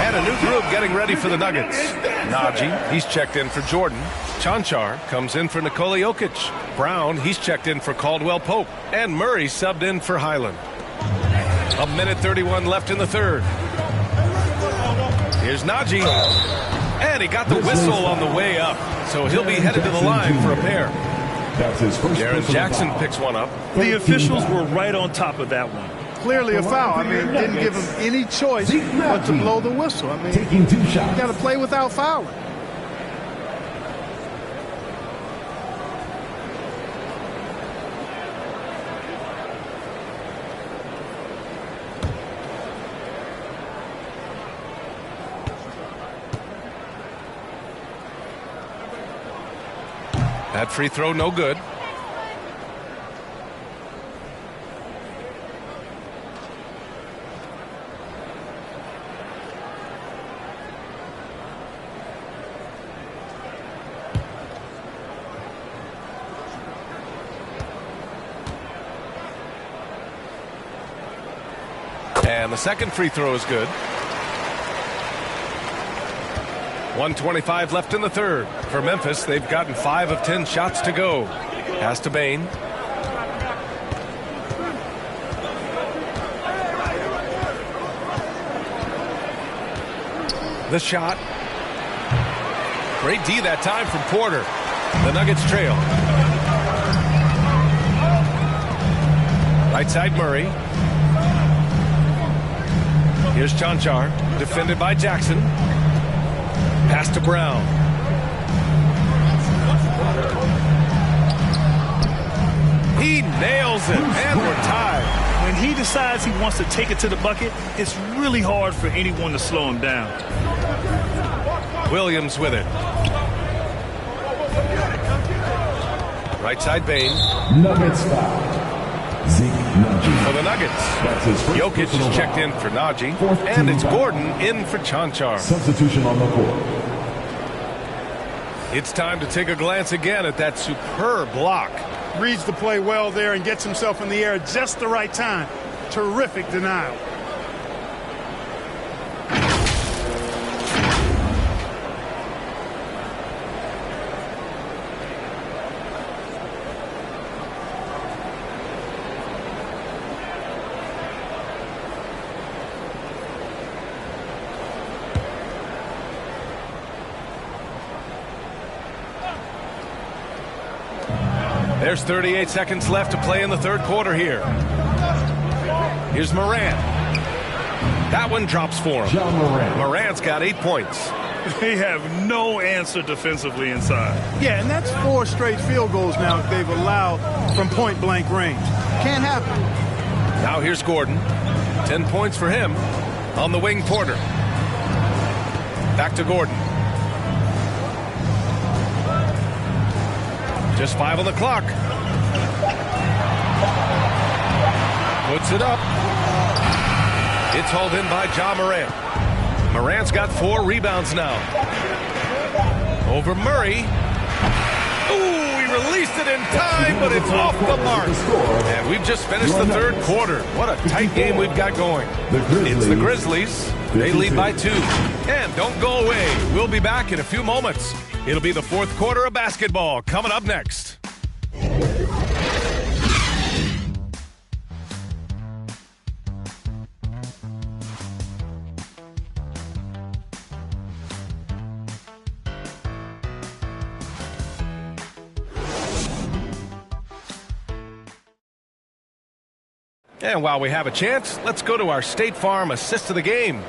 And a new group getting ready for the Nuggets. Najee, he's checked in for Jordan. Conchar comes in for Nikola Jokic. Brown, he's checked in for Caldwell Pope. And Murray subbed in for Highland. 1:31 left in the third. Here's Najee. And he got the whistle on the way up. So he'll be headed to the line for a pair. Jaren Jackson picks one up. The officials were right on top of that one. Clearly a foul. I mean, it didn't give him any choice but to blow the whistle. I mean, taking 2 shots. You got to play without fouling. That free throw, no good. And the second free throw is good. 1:25 left in the third. For Memphis, they've gotten 5 of 10 shots to go. Pass to Bane. The shot. Great D that time from Porter. The Nuggets trail. Right side Murray. Here's Cancar, defended by Jackson. Pass to Brown. He nails it, and we're tied. When he decides he wants to take it to the bucket, it's really hard for anyone to slow him down. Williams with it. Right side Bane. Nuggets foul. Zeke Nnaji. For the Nuggets. Jokic is checked in for Nnaji. And it's Gordon in for Cancar. Substitution on the court. It's time to take a glance again at that superb block. Reads the play well there and gets himself in the air at just the right time. Terrific denial. There's 38 seconds left to play in the third quarter here. Here's Morant. That one drops for him. John Morant. Morant's got 8 points. They have no answer defensively inside. Yeah, and that's 4 straight field goals now that they've allowed from point-blank range. Can't happen. Now here's Gordon. 10 points for him. On the wing, Porter. Back to Gordon. Just 5 on the clock. Puts it up. It's hauled in by Ja Morant. Morant's got 4 rebounds now. Over Murray. Ooh, he released it in time, but it's off the mark. And we've just finished the third quarter. What a tight game we've got going. It's the Grizzlies. They lead by 2. And don't go away. We'll be back in a few moments. It'll be the fourth quarter of basketball coming up next. And while we have a chance, let's go to our State Farm assist of the game.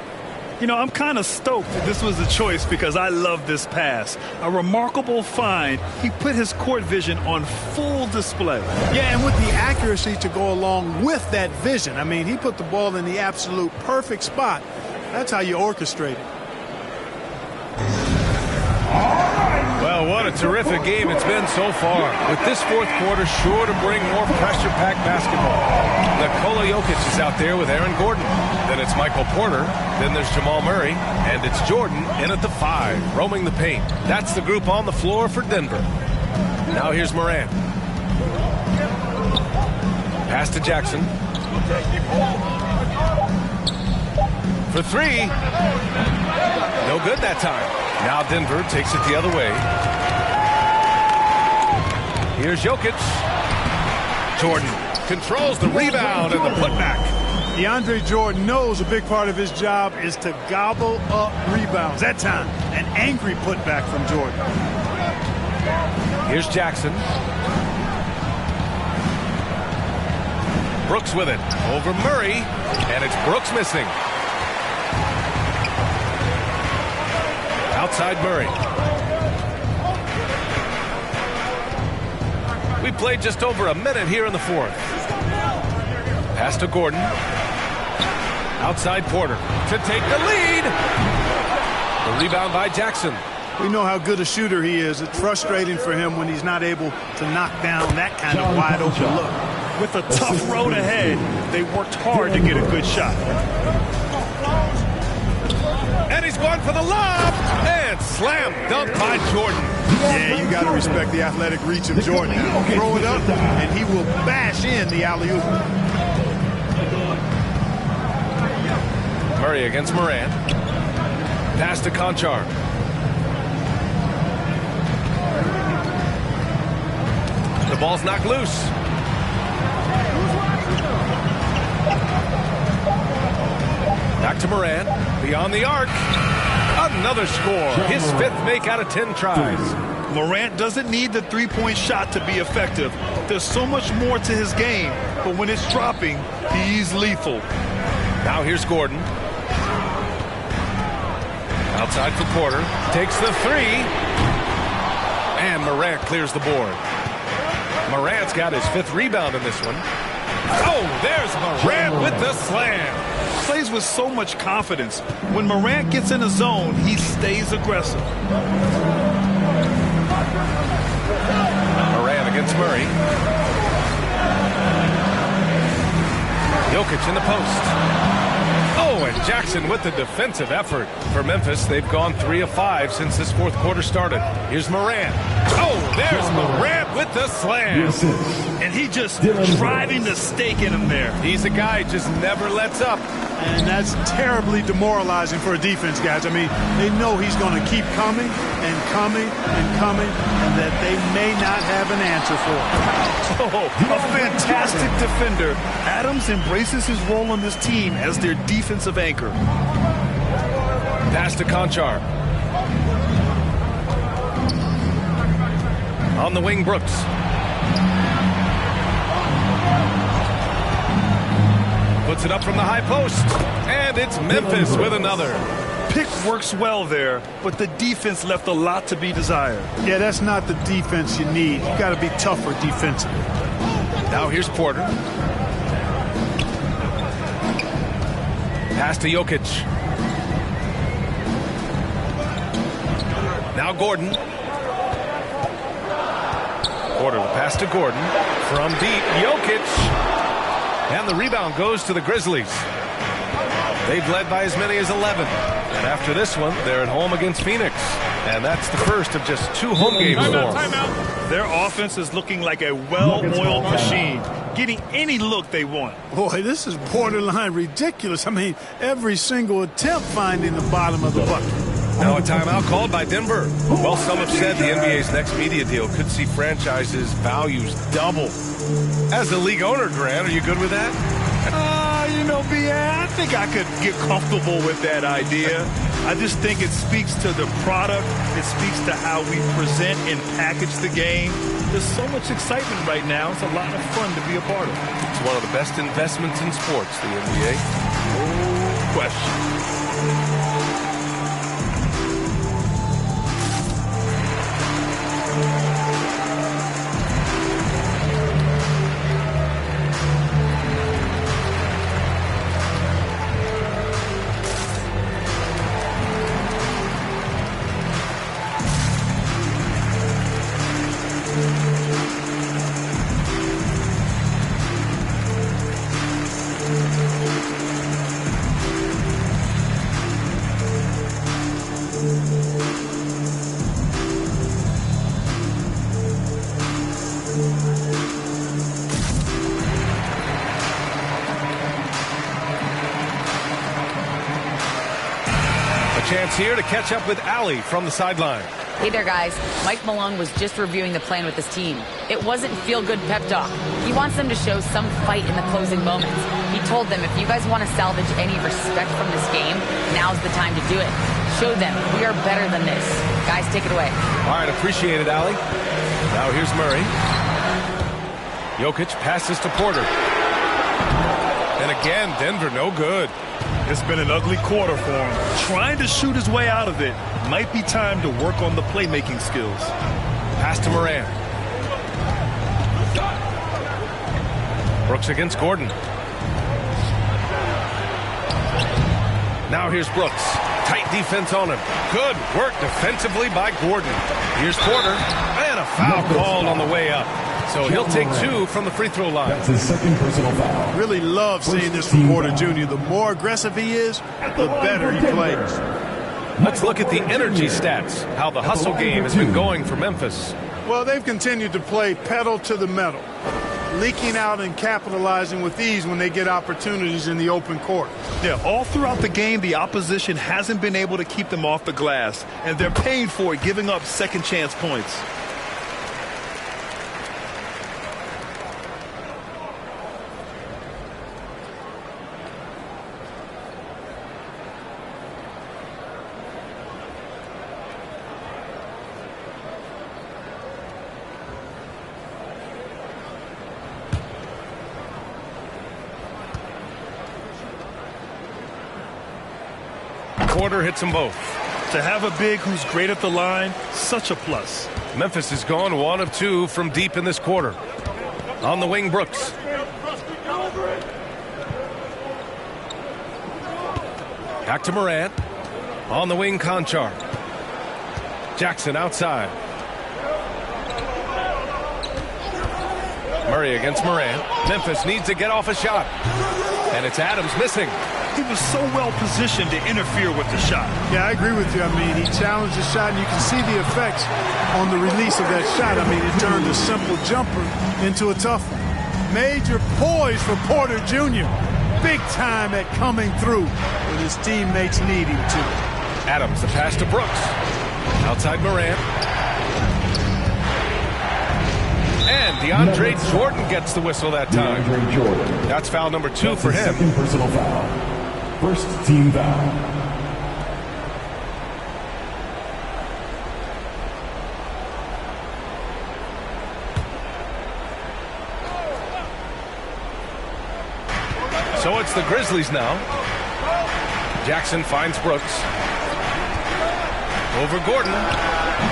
You know, I'm kind of stoked that this was a choice because I love this pass. A remarkable find. He put his court vision on full display. Yeah, and with the accuracy to go along with that vision. I mean, he put the ball in the absolute perfect spot. That's how you orchestrate it. Well, what a terrific game it's been so far. With this fourth quarter sure to bring more pressure-packed basketball. Nikola Jokic is out there with Aaron Gordon. Then it's Michael Porter. Then there's Jamal Murray. And it's Jordan in at the 5, roaming the paint. That's the group on the floor for Denver. Now here's Morant. Pass to Jackson. For 3. No good that time. Now Denver takes it the other way. Here's Jokic. Jordan controls the rebound and the putback. DeAndre Jordan knows a big part of his job is to gobble up rebounds. That time, an angry putback from Jordan. Here's Jackson. Brooks with it. Over Murray. And it's Brooks missing. Outside Murray. We played just over a minute here in the fourth. Pass to Gordon. Outside Porter to take the lead. The rebound by Jackson. We know how good a shooter he is. It's frustrating for him when he's not able to knock down that kind of wide open look. With a tough road ahead, they worked hard to get a good shot. And he's going for the lob. And slam dunk by Jordan. Yeah, you got to respect the athletic reach of Jordan. Now, throw it up, and he will bash in the alley-oop. Murray against Morant. Pass to Cancar. The ball's knocked loose. Back to Morant. Beyond the arc. Another score. His 5th make out of 10 tries. Morant doesn't need the three-point shot to be effective. There's so much more to his game, but when it's dropping, he's lethal. Now here's Gordon. Outside for Porter. Takes the three. And Morant clears the board. Morant's got his 5th rebound in this one. Oh, there's Morant with the slam. Plays with so much confidence. When Morant gets in a zone, he stays aggressive. Morant against Murray. Jokic in the post. Oh, and Jackson with the defensive effort. For Memphis, they've gone 3 of 5 since this 4th quarter started. Here's Morant. Oh, there's Morant with the slam. And he just driving the stake in him there. He's a guy who just never lets up. And that's terribly demoralizing for a defense, guys. I mean, they know he's going to keep coming and coming and coming, and that they may not have an answer for it. Oh, a fantastic defender. Adams embraces his role on this team as their defensive anchor. Pass to Conchar. On the wing, Brooks. Puts it up from the high post. And it's Memphis with another. Pick works well there, but the defense left a lot to be desired. Yeah, that's not the defense you need. You got to be tougher defensively. Now here's Porter. Pass to Jokic. Now Gordon. Porter the pass to Gordon. From deep, Jokic. And the rebound goes to the Grizzlies. They've led by as many as 11. And after this one, they're at home against Phoenix. And that's the first of just 2 home games for them. Their offense is looking like a well-oiled machine, getting any look they want. Boy, this is borderline ridiculous. I mean, every single attempt finding the bottom of the bucket. Now a timeout called by Denver. Well, some have said the NBA's next media deal could see franchises' values double. As a league owner, Grant, are you good with that? You know, I think I could get comfortable with that idea. I just think it speaks to the product. It speaks to how we present and package the game. There's so much excitement right now. It's a lot of fun to be a part of. It's one of the best investments in sports, the NBA. No question. Chance here to catch up with Allie from the sideline. Hey there, guys. Mike Malone was just reviewing the plan with his team. It wasn't feel-good pep talk. He wants them to show some fight in the closing moments. He told them, if you guys want to salvage any respect from this game, now's the time to do it. Show them we are better than this. Guys, take it away. All right, appreciate it, Allie. Now here's Murray. Jokic passes to Porter. And again, Denver no good. It's been an ugly quarter for him. Trying to shoot his way out of it. Might be time to work on the playmaking skills. Pass to Morant. Brooks against Gordon. Now here's Brooks. Tight defense on him. Good work defensively by Gordon. Here's Porter. And a foul called on the way up. So he'll take 2 from the free throw line. That's his 2nd personal foul. Really love seeing this from Porter Jr. The more aggressive he is, the better he plays. Let's look at the energy stats, how the hustle game has been going for Memphis. Well, they've continued to play pedal to the metal, leaking out and capitalizing with ease when they get opportunities in the open court. Yeah, all throughout the game, the opposition hasn't been able to keep them off the glass, and they're paying for it, giving up second chance points. Porter hits them both. To have a big who's great at the line, such a plus. Memphis has gone 1 of 2 from deep in this quarter. On the wing, Brooks. Back to Morant. On the wing, Conchar. Jackson outside. Murray against Morant. Memphis needs to get off a shot. And it's Adams missing. He was so well positioned to interfere with the shot. Yeah, I agree with you. I mean, he challenged the shot, and you can see the effects on the release of that shot. I mean, it turned a simple jumper into a tough one. Major poise for Porter Jr. Big time at coming through when his teammates need him to. Adams, the pass to Brooks. Outside Morant. And DeAndre Jordan gets the whistle that time. That's foul number 2 for him. Second personal foul. First team foul. So it's the Grizzlies now. Jackson finds Brooks. Over Gordon.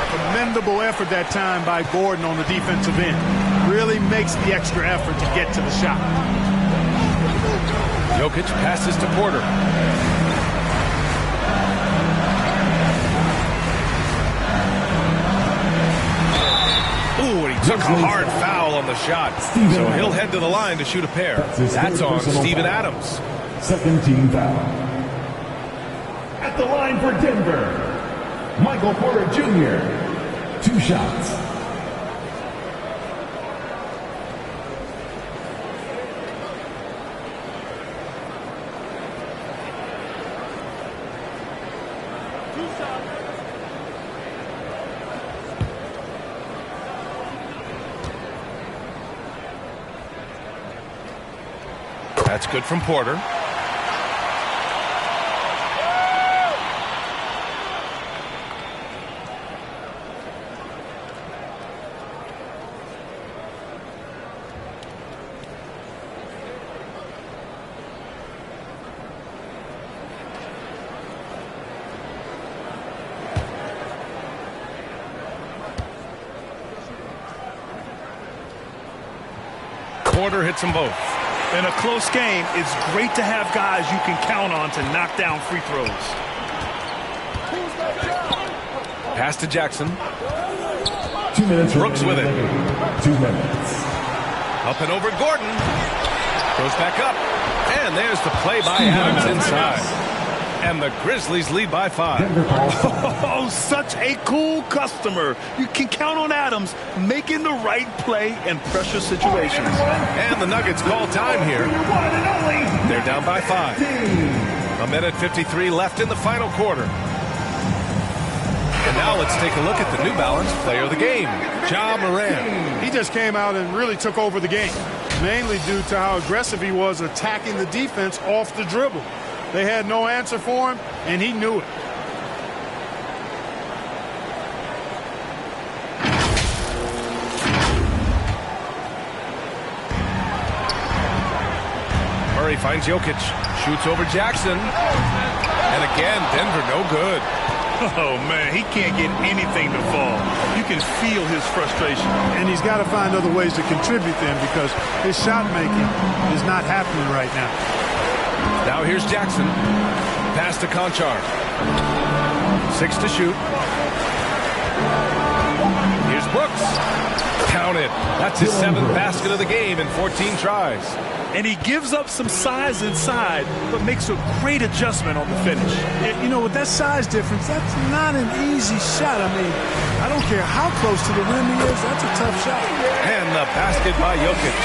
Commendable effort that time by Gordon on the defensive end. Really makes the extra effort to get to the shot. Jokic passes to Porter. Ooh, and he took a hard foul on the shot. So he'll head to the line to shoot a pair. That's on Steven Adams. Second team foul. At the line for Denver, Michael Porter Jr. 2 shots. That's good from Porter. Porter hits them both. In a close game, it's great to have guys you can count on to knock down free throws. Pass to Jackson. 2 minutes. Brooks with it. 2 minutes. Up and over Gordon. Goes back up. And there's the play by Adams inside. And the Grizzlies lead by 5. Oh, such a cool customer. You can count on Adams making the right play in pressure situations. And the Nuggets call time here. They're down by 5. 1:53 left in the final quarter. And now let's take a look at the New Balance player of the game, Ja Morant. He just came out and really took over the game, mainly due to how aggressive he was attacking the defense off the dribble. They had no answer for him, and he knew it. Murray finds Jokic, shoots over Jackson. And again, Denver no good. Oh, man, he can't get anything to fall. You can feel his frustration. And he's got to find other ways to contribute then because his shot making is not happening right now. Now here's Jackson. Pass to Conchar. 6 to shoot. Here's Brooks. Count it. That's his 7th basket of the game in 14 tries. And he gives up some size inside, but makes a great adjustment on the finish. You know, with that size difference, that's not an easy shot. I mean, I don't care how close to the rim he is. That's a tough shot. And the basket by Jokic.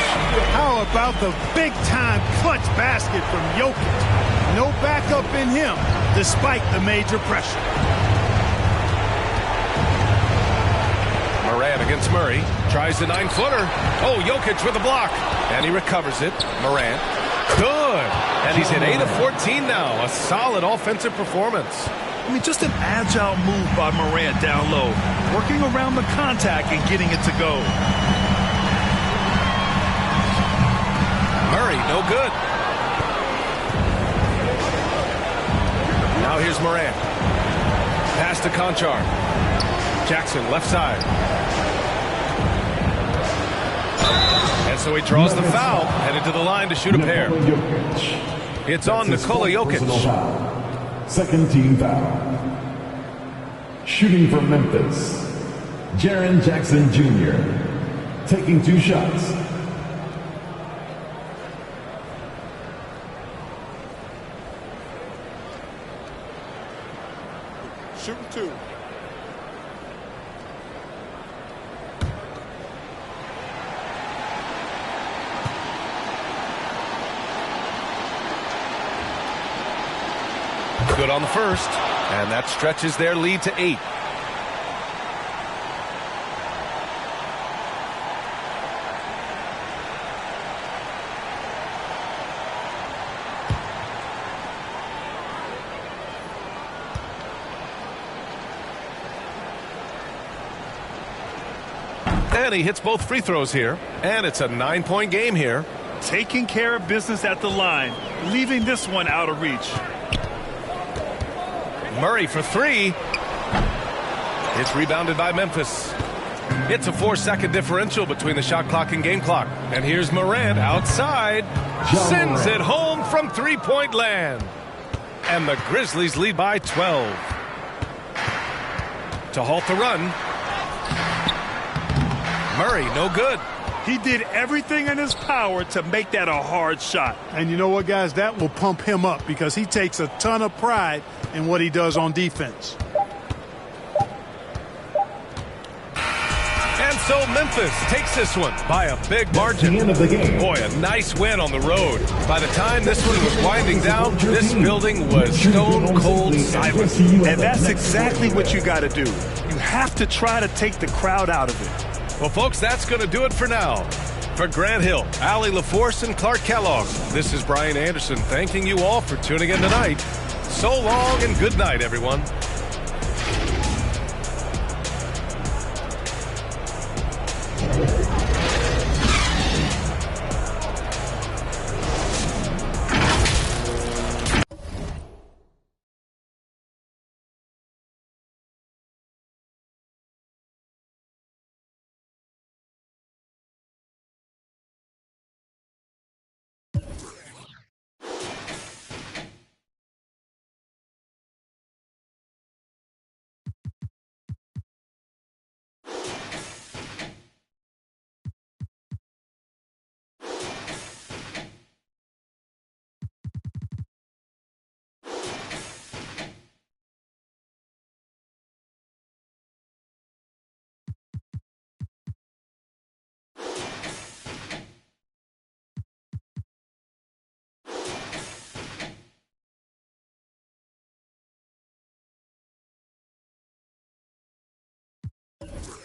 How about the big-time clutch basket from Jokic? No backup in him, despite the major pressure. Morant against Murray. Tries the 9-footer. Oh, Jokic with a block. And he recovers it. Morant. Good. And he's hit 8 of 14 now. A solid offensive performance. I mean, just an agile move by Morant down low. Working around the contact and getting it to go. Murray, no good. Now here's Morant. Pass to Conchar. Jackson, left side. And so he draws the foul, headed to the line to shoot a pair. It's on Nikola Jokic. Second team foul. Shooting for Memphis, Jaren Jackson Jr. Taking 2 shots. Shooting 2. Good on the first, and that stretches their lead to 8. And he hits both free throws here, and it's a 9-point game here. Taking care of business at the line, leaving this one out of reach. Murray for 3. It's rebounded by Memphis. It's a 4-second differential between the shot clock and game clock. And here's Morant outside. Sends it home from three-point land. And the Grizzlies lead by 12. To halt the run. Murray, no good. He did everything in his power to make that a hard shot. And you know what, guys? That will pump him up because he takes a ton of pride in what he does on defense. And so Memphis takes this one by a big margin. The end of the game. Boy, a nice win on the road. By the time this one was winding down, this building was stone cold silent. And that's exactly what you got to do. You have to try to take the crowd out of it. Well, folks, that's going to do it for now. For Grant Hill, Allie LaForce, and Clark Kellogg, this is Brian Anderson thanking you all for tuning in tonight. So long and good night, everyone. You